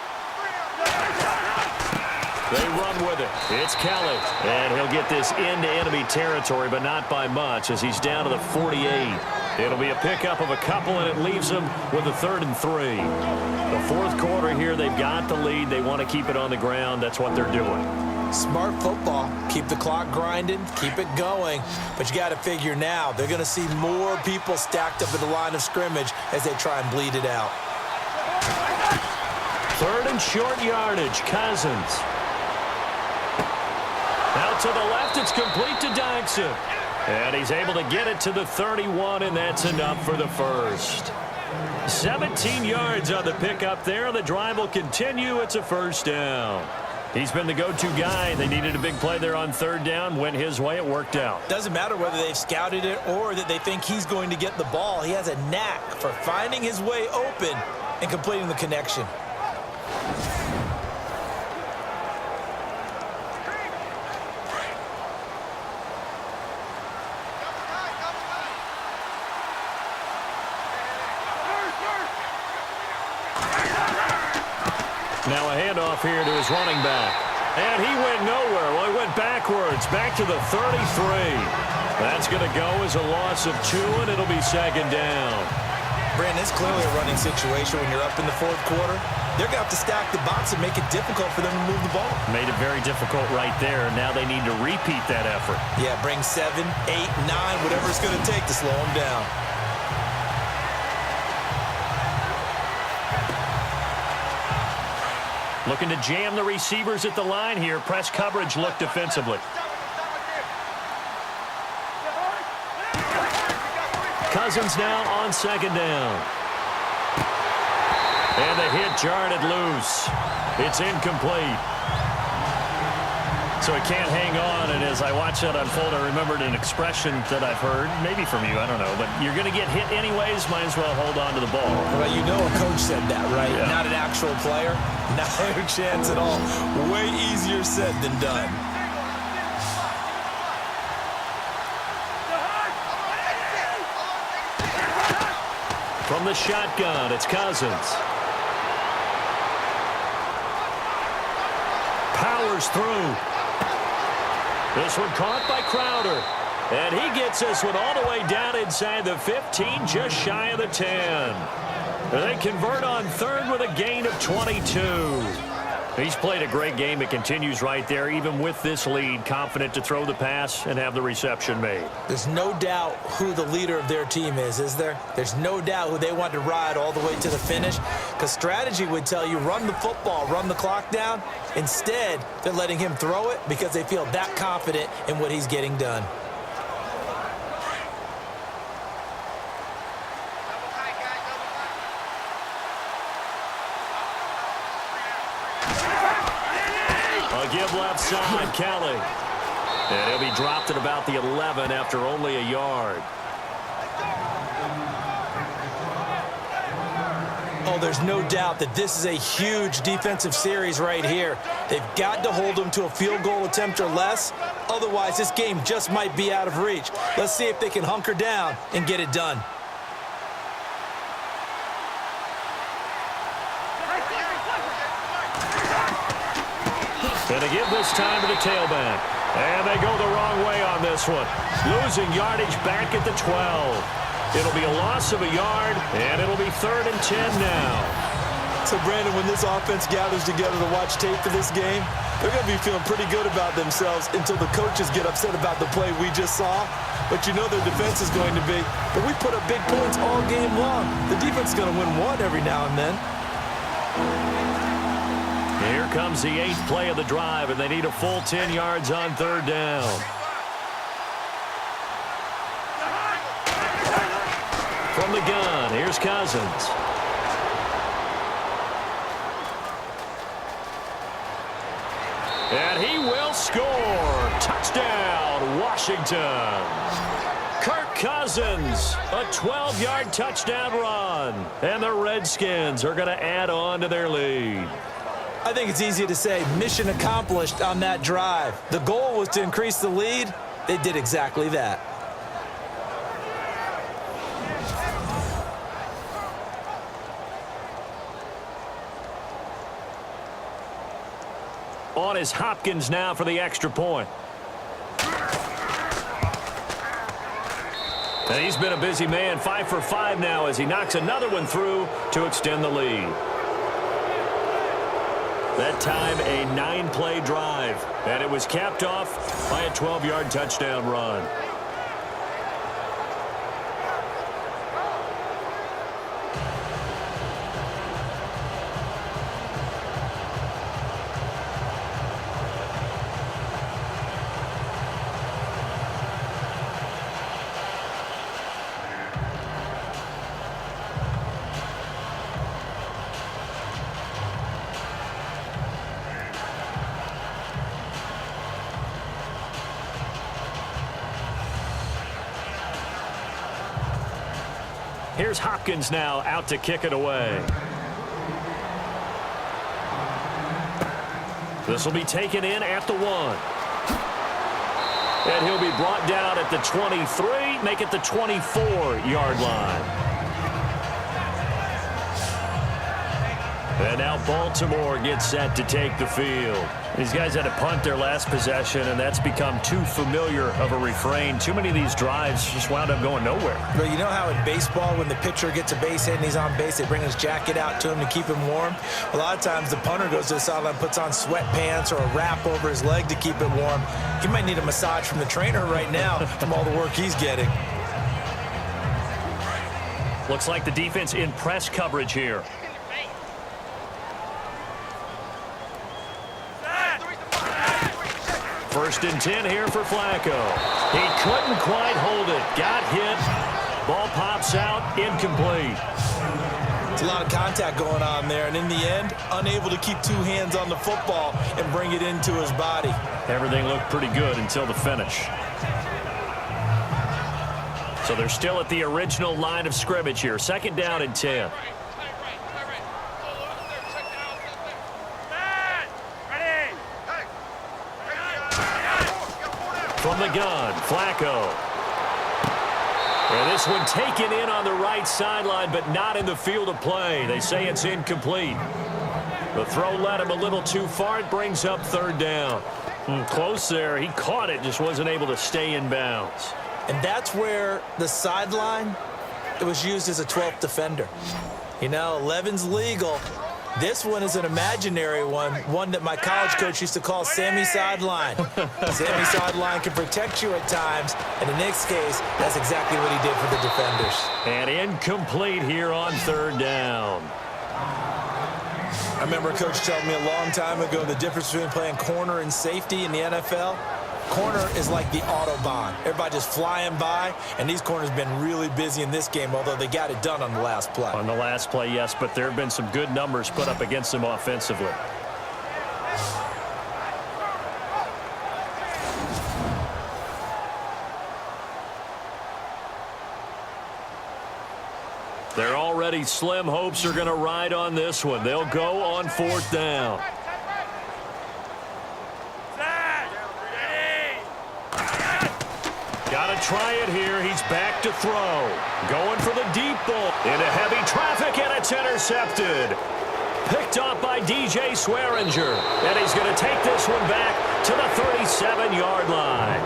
They run with it. It's Kelly. And he'll get this into enemy territory, but not by much as he's down to the 48. It'll be a pickup of a couple, and it leaves them with a 3rd and 3. The 4th quarter here, they've got the lead. They want to keep it on the ground. That's what they're doing. Smart football. Keep the clock grinding. Keep it going. But you got to figure now, they're going to see more people stacked up at the line of scrimmage as they try and bleed it out. 3rd and short yardage. Cousins. Out to the left, it's complete to Dyson. And he's able to get it to the 31, and that's enough for the first. 17 yards on the pickup there. The drive will continue. It's a 1st down. He's been the go-to guy. They needed a big play there on third down. Went his way. It worked out. Doesn't matter whether they've scouted it or that they think he's going to get the ball. He has a knack for finding his way open and completing the connection. Now a handoff here to his running back. And he went nowhere. Well, he went backwards, back to the 33. That's going to go as a loss of 2, and it'll be second down. Brandon, it's clearly a running situation when you're up in the fourth quarter. They're going to have to stack the box and make it difficult for them to move the ball. Made it very difficult right there. Now they need to repeat that effort. Yeah, bring 7, 8, 9, whatever it's going to take to slow them down. Looking to jam the receivers at the line here. Press coverage look defensively. Cousins now on second down. And the hit jarred it loose. It's incomplete. So he can't hang on, and as I watch that unfold, I remembered an expression that I've heard, maybe from you, I don't know, but you're going to get hit anyways, might as well hold on to the ball. Well, you know a coach said that, right? Yeah. Not an actual player. Not a chance at all. Way easier said than done. From the shotgun, it's Cousins. Powers through. This one caught by Crowder. And he gets this one all the way down inside the 15, just shy of the 10. They convert on third with a gain of 22. He's played a great game. It continues right there, even with this lead, confident to throw the pass and have the reception made. There's no doubt who the leader of their team is there? There's no doubt who they want to ride all the way to the finish, because strategy would tell you run the football, run the clock down. Instead, they're letting him throw it because they feel that confident in what he's getting done. Give left side, Kelly. And he'll be dropped at about the 11 after only a yard. Oh, there's no doubt that this is a huge defensive series right here. They've got to hold them to a field goal attempt or less. Otherwise, this game just might be out of reach. Let's see if they can hunker down and get it done. And to give this time to the tailback. And they go the wrong way on this one. Losing yardage back at the 12. It'll be a loss of a yard, and it'll be 3rd and 10 now. So, Brandon, when this offense gathers together to watch tape for this game, they're going to be feeling pretty good about themselves until the coaches get upset about the play we just saw. But you know their defense is going to be, but we put up big points all game long. The defense is going to win one every now and then. Here comes the 8th play of the drive, and they need a full 10 yards on 3rd down. From the gun, here's Cousins. And he will score. Touchdown, Washington. Kirk Cousins, a 12-yard touchdown run. And the Redskins are going to add on to their lead. I think it's easy to say mission accomplished on that drive. The goal was to increase the lead. They did exactly that. On is Hopkins now for the extra point. And he's been a busy man, 5 for 5 now as he knocks another one through to extend the lead. That time, a 9-play drive, and it was capped off by a 12-yard touchdown run. Here's Hopkins now out to kick it away. This will be taken in at the 1. And he'll be brought down at the 23, make it the 24-yard line. And now Baltimore gets set to take the field. These guys had to punt their last possession, and that's become too familiar of a refrain. Too many of these drives just wound up going nowhere. Well, you know how in baseball, when the pitcher gets a base hit and he's on base, they bring his jacket out to him to keep him warm? A lot of times the punter goes to the sideline, puts on sweatpants or a wrap over his leg to keep it warm. He might need a massage from the trainer right now from all the work he's getting. Looks like the defense in press coverage here. First and 10 here for Flacco. He couldn't quite hold it. Got hit. Ball pops out. Incomplete. It's a lot of contact going on there, and in the end, unable to keep two hands on the football and bring it into his body. Everything looked pretty good until the finish. So they're still at the original line of scrimmage here. Second down and 10. From the gun, Flacco. And this one taken in on the right sideline, but not in the field of play. They say it's incomplete. The throw led him a little too far. It brings up third down. Close there. He caught it, just wasn't able to stay in bounds. And that's where the sideline, it was used as a 12th defender. You know, 11's legal. This one is an imaginary one that my college coach used to call Sammy Sideline. Sammy Sideline can protect you at times, and in this case, that's exactly what he did for the defenders. And incomplete here on third down. I remember a coach telling me a long time ago the difference between playing corner and safety in the NFL. Corner is like the Autobahn. Everybody just flying by, and these corners have been really busy in this game, although they got it done on the last play. On the last play, yes, but there have been some good numbers put up against them offensively. They're already slim hopes are going to ride on this one. They'll go on fourth down. Got to try it here. He's back to throw. Going for the deep ball. Into heavy traffic, and it's intercepted. Picked up by DJ Swearinger. And he's going to take this one back to the 37-yard line.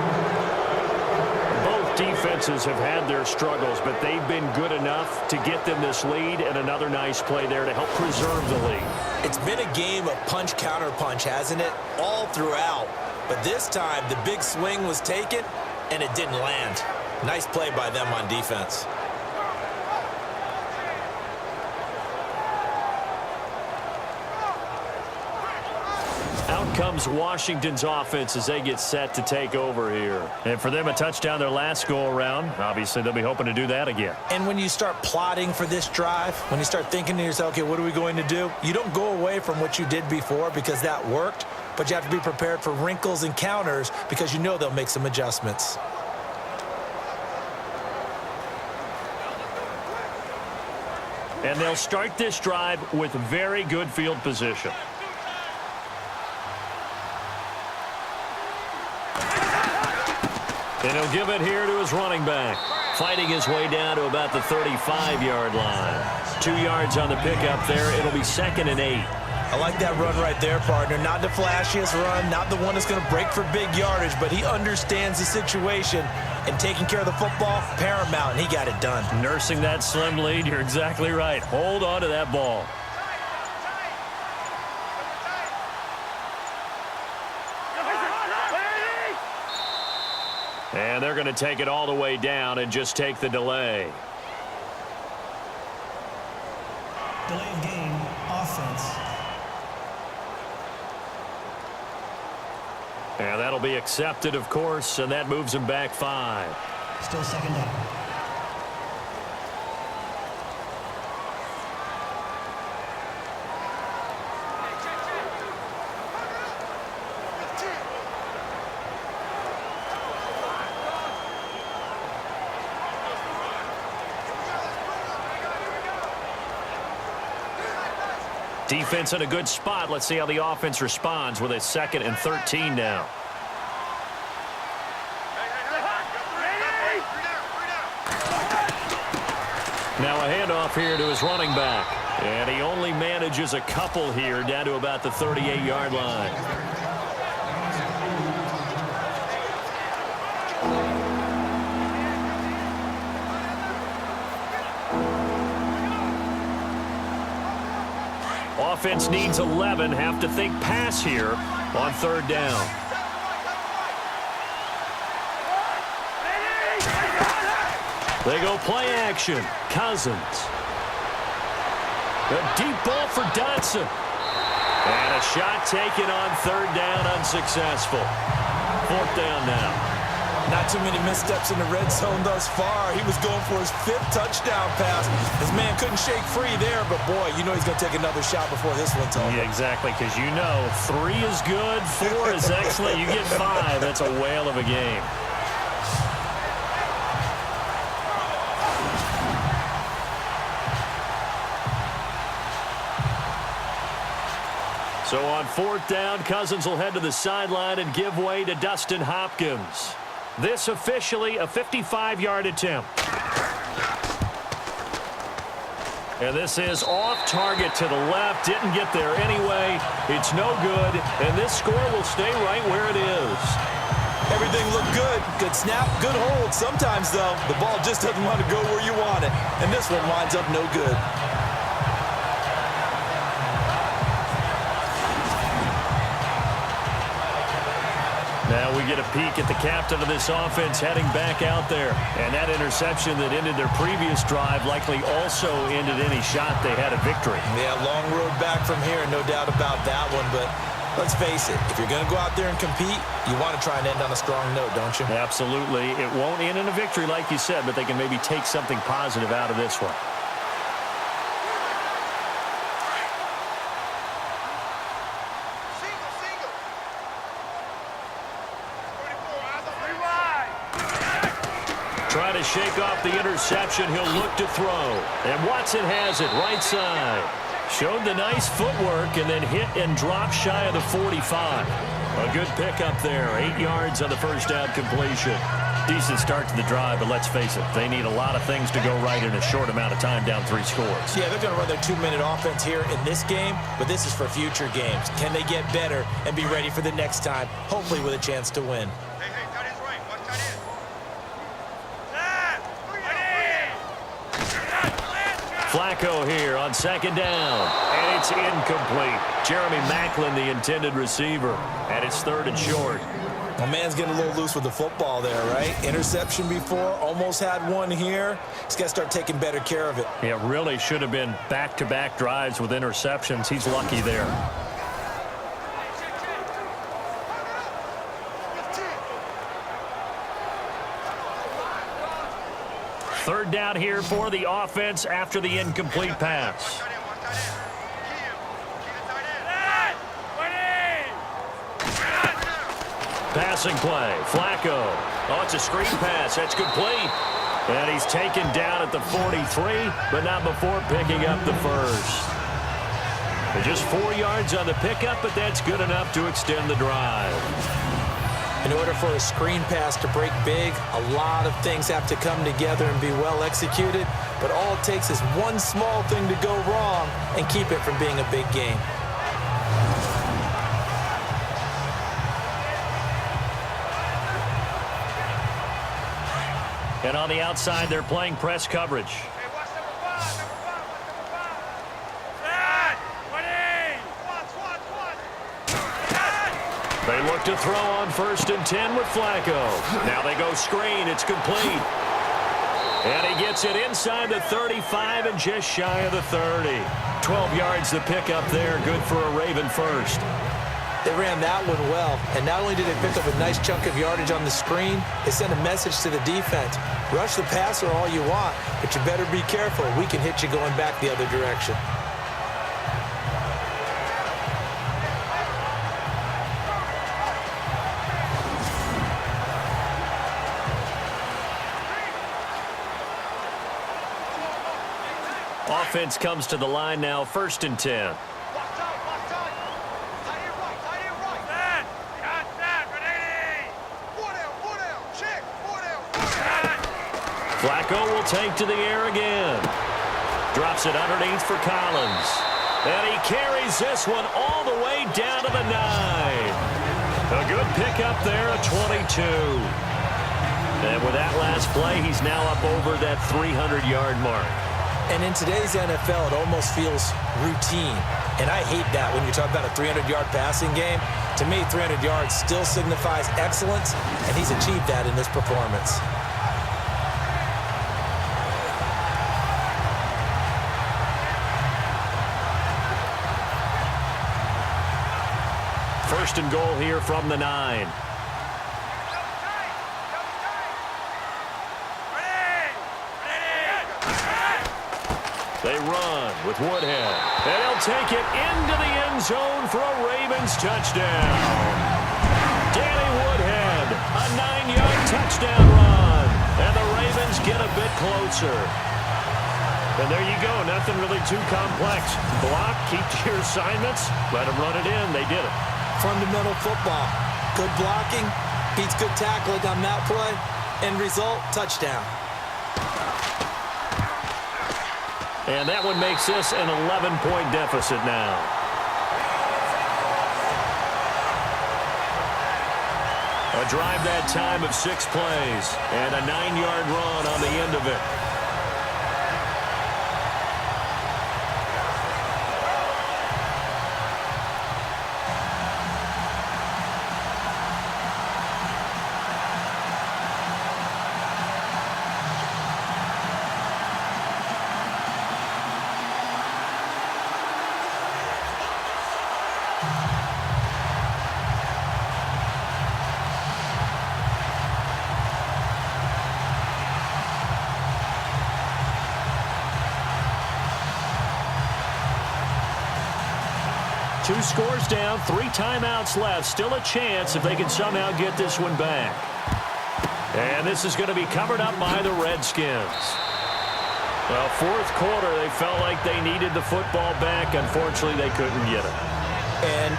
Both defenses have had their struggles, but they've been good enough to get them this lead, and another nice play there to help preserve the lead. It's been a game of punch-counter-punch, hasn't it? All throughout. But this time, the big swing was taken, and it didn't land. Nice play by them on defense. Out comes Washington's offense as they get set to take over here. And for them, a touchdown their last go-around. Obviously, they'll be hoping to do that again. And when you start plotting for this drive, when you start thinking to yourself, okay, what are we going to do? You don't go away from what you did before because that worked, but you have to be prepared for wrinkles and counters because you know they'll make some adjustments. And they'll start this drive with very good field position. And he'll give it here to his running back. Fighting his way down to about the 35-yard line. 2 yards on the pickup there. It'll be second and 8. I like that run right there, partner. Not the flashiest run, not the one that's going to break for big yardage, but he understands the situation, and taking care of the football, paramount, and he got it done. Nursing that slim lead, you're exactly right. Hold on to that ball. And they're going to take it all the way down and just take the delay. Delay of game, offense. And that'll be accepted, of course, and that moves him back 5. Still second down. Defense in a good spot. Let's see how the offense responds with a 2nd and 13 now. Now a handoff here to his running back. And he only manages a couple here down to about the 38-yard line. Offense needs 11. Have to think pass here on 3rd down. They go play action. Cousins. A deep ball for Dotson. And a shot taken on 3rd down, unsuccessful. 4th down now. Not too many missteps in the red zone thus far. He was going for his 5th touchdown pass. His man couldn't shake free there, but boy, you know he's going to take another shot before this one's over. Yeah, exactly, because you know 3 is good, 4 is excellent. You get 5, that's a whale of a game. So on 4th down, Cousins will head to the sideline and give way to Dustin Hopkins. This officially a 55-yard attempt. And this is off target to the left. Didn't get there anyway. It's no good. And this score will stay right where it is. Everything looked good. Good snap, good hold. Sometimes, though, the ball just doesn't want to go where you want it. And this one winds up no good. Now we get a peek at the captain of this offense heading back out there. And that interception that ended their previous drive likely also ended any shot they had a victory. Yeah, long road back from here, no doubt about that one. But let's face it, if you're going to go out there and compete, you want to try and end on a strong note, don't you? Absolutely. It won't end in a victory like you said, but they can maybe take something positive out of this one. Trying to shake off the interception. He'll look to throw. And Watson has it right side. Showed the nice footwork and then hit and dropped shy of the 45. A good pickup there. 8 yards on the first down completion. Decent start to the drive, but let's face it, they need a lot of things to go right in a short amount of time, down 3 scores. Yeah, they're going to run their 2-minute offense here in this game, but this is for future games. Can they get better and be ready for the next time, hopefully with a chance to win? Flacco here on 2nd down, and it's incomplete. Jeremy Maclin, the intended receiver, and it's 3rd and short. My man's getting a little loose with the football there, right? Interception before, almost had one here. He's got to start taking better care of it. Yeah, really should have been back-to-back drives with interceptions. He's lucky there. Third down here for the offense after the incomplete pass. Passing play. Flacco. Oh, it's a screen pass. That's complete. And he's taken down at the 43, but not before picking up the first. Just 4 yards on the pickup, but that's good enough to extend the drive. In order for a screen pass to break big, a lot of things have to come together and be well executed, but all it takes is one small thing to go wrong and keep it from being a big game. And on the outside, they're playing press coverage. They look to throw on 1st and 10 with Flacco. Now they go screen. It's complete. And he gets it inside the 35 and just shy of the 30. 12 yards to pick up there. Good for a Raven first. They ran that one well, and not only did they pick up a nice chunk of yardage on the screen, they sent a message to the defense. Rush the passer all you want, but you better be careful. We can hit you going back the other direction. Offense comes to the line now, 1st and 10. Flacco will take to the air again. Drops it underneath for Collins. And he carries this one all the way down to the 9. A good pickup there, a 22. And with that last play, he's now up over that 300-yard mark. And in today's NFL, it almost feels routine. And I hate that when you talk about a 300-yard passing game. To me, 300 yards still signifies excellence, and he's achieved that in this performance. First and goal here from the 9. They run with Woodhead. And he'll take it into the end zone for a Ravens touchdown. Danny Woodhead, a 9-yard touchdown run. And the Ravens get a bit closer. And there you go, nothing really too complex. Block, keep to your assignments, let them run it in. They did it. Fundamental football. Good blocking, beats good tackling on that play. End result, touchdown. And that one makes this an 11-point deficit now. A drive that time of 6 plays. And a 9-yard run on the end of it. Two scores down, 3 timeouts left. Still a chance if they can somehow get this one back. And this is going to be covered up by the Redskins. Well, fourth quarter, they felt like they needed the football back. Unfortunately, they couldn't get it. And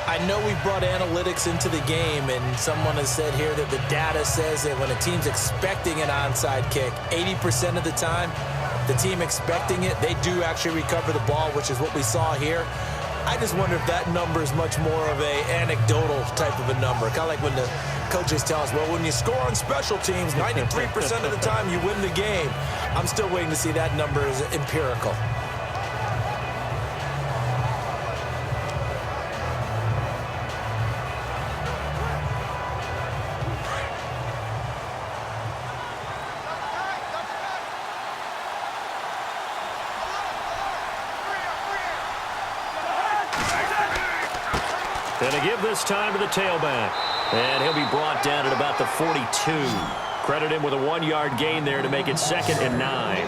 I know we brought analytics into the game, and someone has said here that the data says that when a team's expecting an onside kick, 80% of the time, the team expecting it, they do actually recover the ball, which is what we saw here. I just wonder if that number is much more of a anecdotal type of a number. Kind of like when the coaches tell us, well, when you score on special teams, 93% of the time you win the game. I'm still waiting to see that number as empirical. And to give this time to the tailback. And he'll be brought down at about the 42. Credit him with a 1-yard gain there to make it 2nd and 9.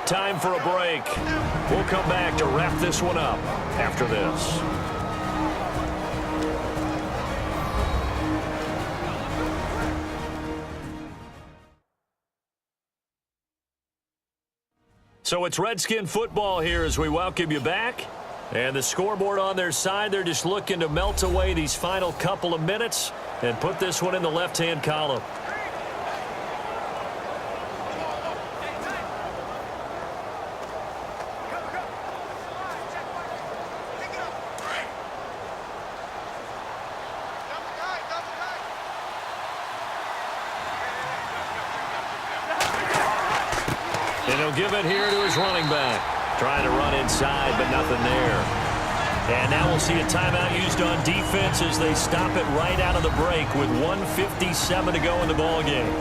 Time for a break. We'll come back to wrap this one up after this. So it's Redskin football here as we welcome you back. And the scoreboard on their side, they're just looking to melt away these final couple of minutes and put this one in the left-hand column. And he'll give it here to his running back. Trying to run inside, but nothing there. And now we'll see a timeout used on defense as they stop it right out of the break with 1:57 to go in the ballgame.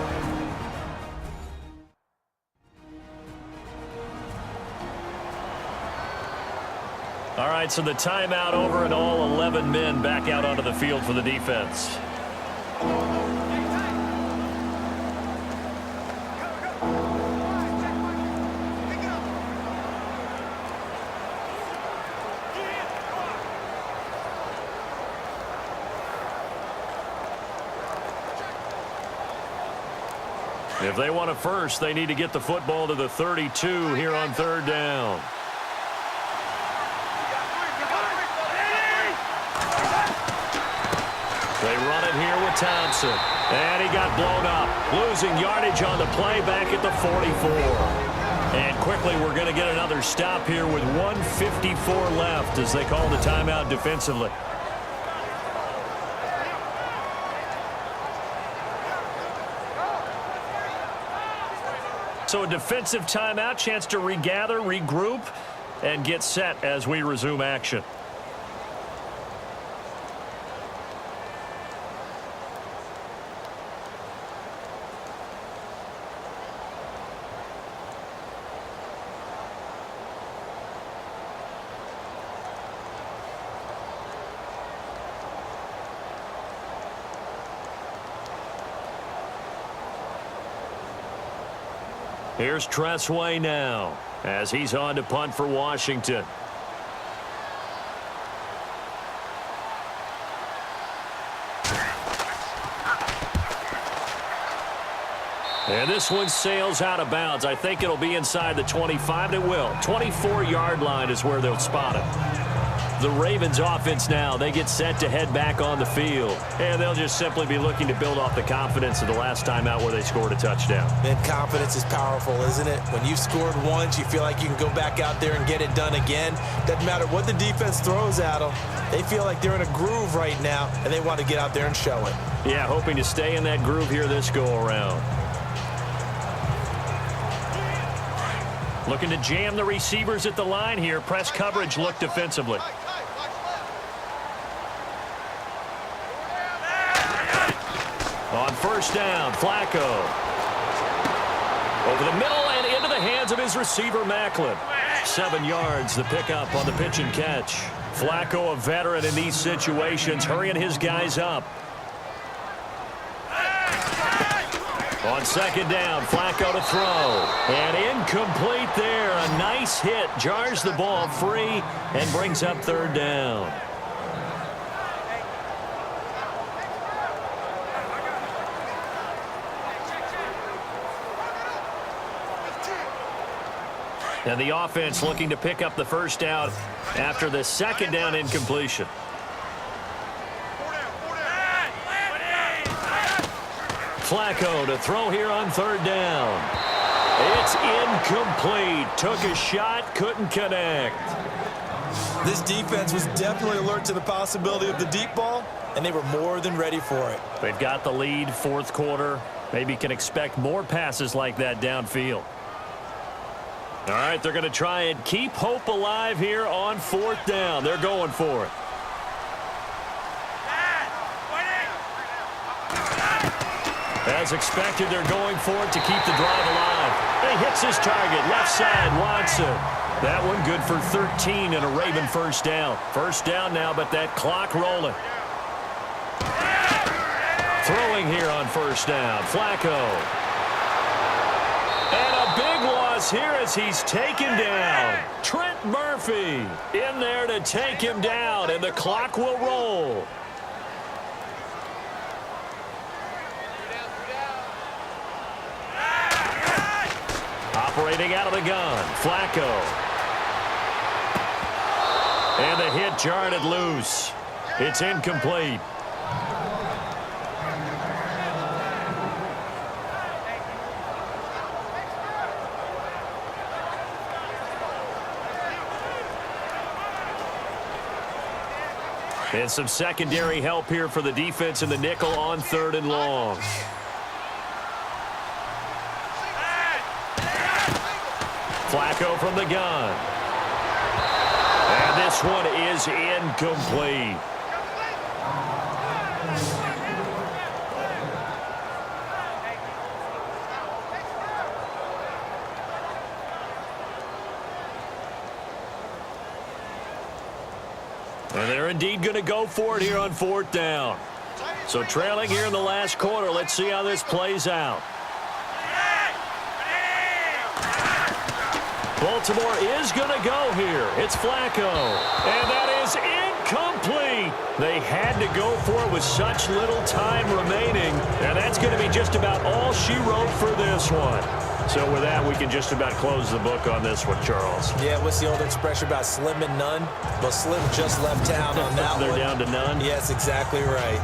All right, so the timeout over and all 11 men back out onto the field for the defense. If they want a first, they need to get the football to the 32 here on 3rd down. They run it here with Thompson. And he got blown up. Losing yardage on the play back at the 44. And quickly we're going to get another stop here with 1:54 left as they call the timeout defensively. So a defensive timeout, chance to regather, regroup, and get set as we resume action. Here's Tressway now as he's on to punt for Washington. And this one sails out of bounds. I think it'll be inside the 25. It will. 24-yard line is where they'll spot it. The Ravens offense now, they get set to head back on the field. And they'll just simply be looking to build off the confidence of the last time out where they scored a touchdown. And confidence is powerful, isn't it? When you've scored once, you feel like you can go back out there and get it done again. Doesn't matter what the defense throws at them. They feel like they're in a groove right now, and they want to get out there and show it. Yeah, hoping to stay in that groove here this go-around. Looking to jam the receivers at the line here. Press coverage look defensively. On first down, Flacco. Over the middle and into the hands of his receiver, Macklin. 7 yards, the pickup on the pitch and catch. Flacco, a veteran in these situations, hurrying his guys up. On second down, Flacco to throw. And incomplete there. A nice hit. Jars the ball free and brings up third down. And the offense looking to pick up the first down after the second down incompletion. Flacco to throw here on third down. It's incomplete. Took a shot, couldn't connect. This defense was definitely alert to the possibility of the deep ball, and they were more than ready for it. They've got the lead, fourth quarter. Maybe can expect more passes like that downfield. All right, they're going to try and keep hope alive here on fourth down. They're going for it. As expected, they're going for it to keep the drive alive. He hits his target, left side, Watson. That one good for 13 and a Raven first down. First down now, but that clock rolling. Throwing here on first down, Flacco. And a big loss here as he's taken down. Trent Murphy in there to take him down, and the clock will roll. Operating out of the gun, Flacco. And the hit jarred it loose. It's incomplete. And some secondary help here for the defense in the nickel on third and long. Flacco from the gun. And this one is incomplete. And they're indeed going to go for it here on fourth down. So trailing here in the last quarter. Let's see how this plays out. Baltimore is going to go here. It's Flacco. And that is incomplete. They had to go for it with such little time remaining. And that's going to be just about all she wrote for this one. So with that, we can just about close the book on this one, Charles. Yeah, what's the old expression about slim and none? Well, Slim just left town on that one. They're down to none? Yes, exactly right.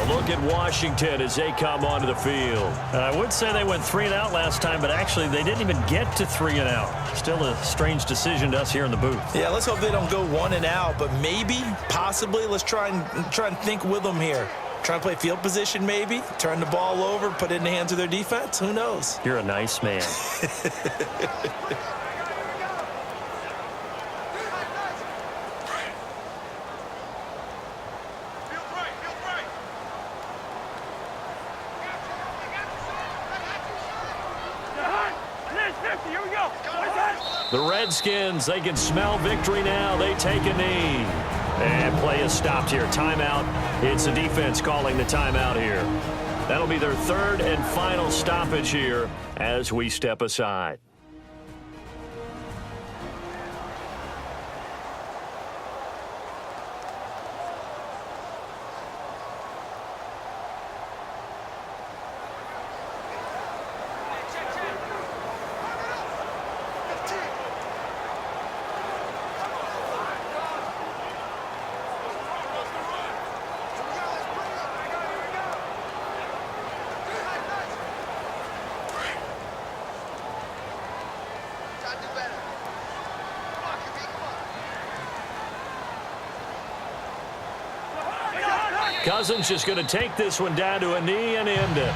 look at Washington as they come onto the field. I would say they went 3 and out last time, but actually they didn't even get to 3 and out. Still a strange decision to us here in the booth. Yeah, let's hope they don't go 1 and out, but maybe, possibly, let's try and think with them here. Try and play field position maybe, turn the ball over, put it in the hands of their defense. Who knows? You're a nice man. The Redskins, they can smell victory now. They take a knee. And play is stopped here. Timeout. It's the defense calling the timeout here. That'll be their third and final stoppage here as we step aside. Cousins just going to take this one down to a knee and end it.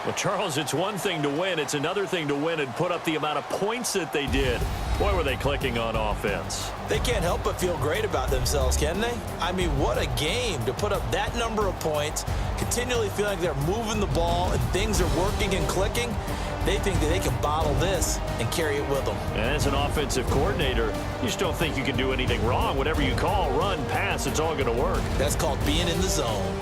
Well, Charles, it's one thing to win. It's another thing to win and put up the amount of points that they did. Boy, were they clicking on offense. They can't help but feel great about themselves, can they? I mean, what a game to put up that number of points, continually feeling like they're moving the ball and things are working and clicking. They think that they can bottle this and carry it with them. And as an offensive coordinator, you just don't think you can do anything wrong. Whatever you call, run, pass, it's all going to work. That's called being in the zone.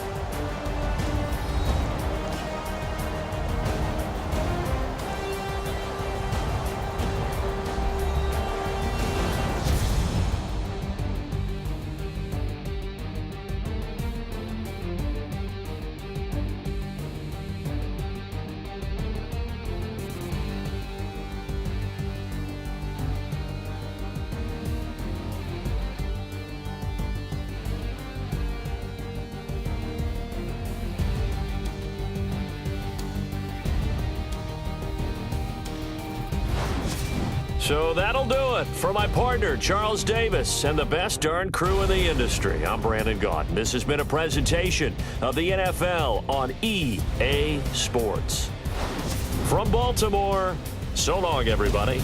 So that'll do it for my partner, Charles Davis, and the best darn crew in the industry. I'm Brandon Gaudin. This has been a presentation of the NFL on EA Sports. From Baltimore, so long, everybody.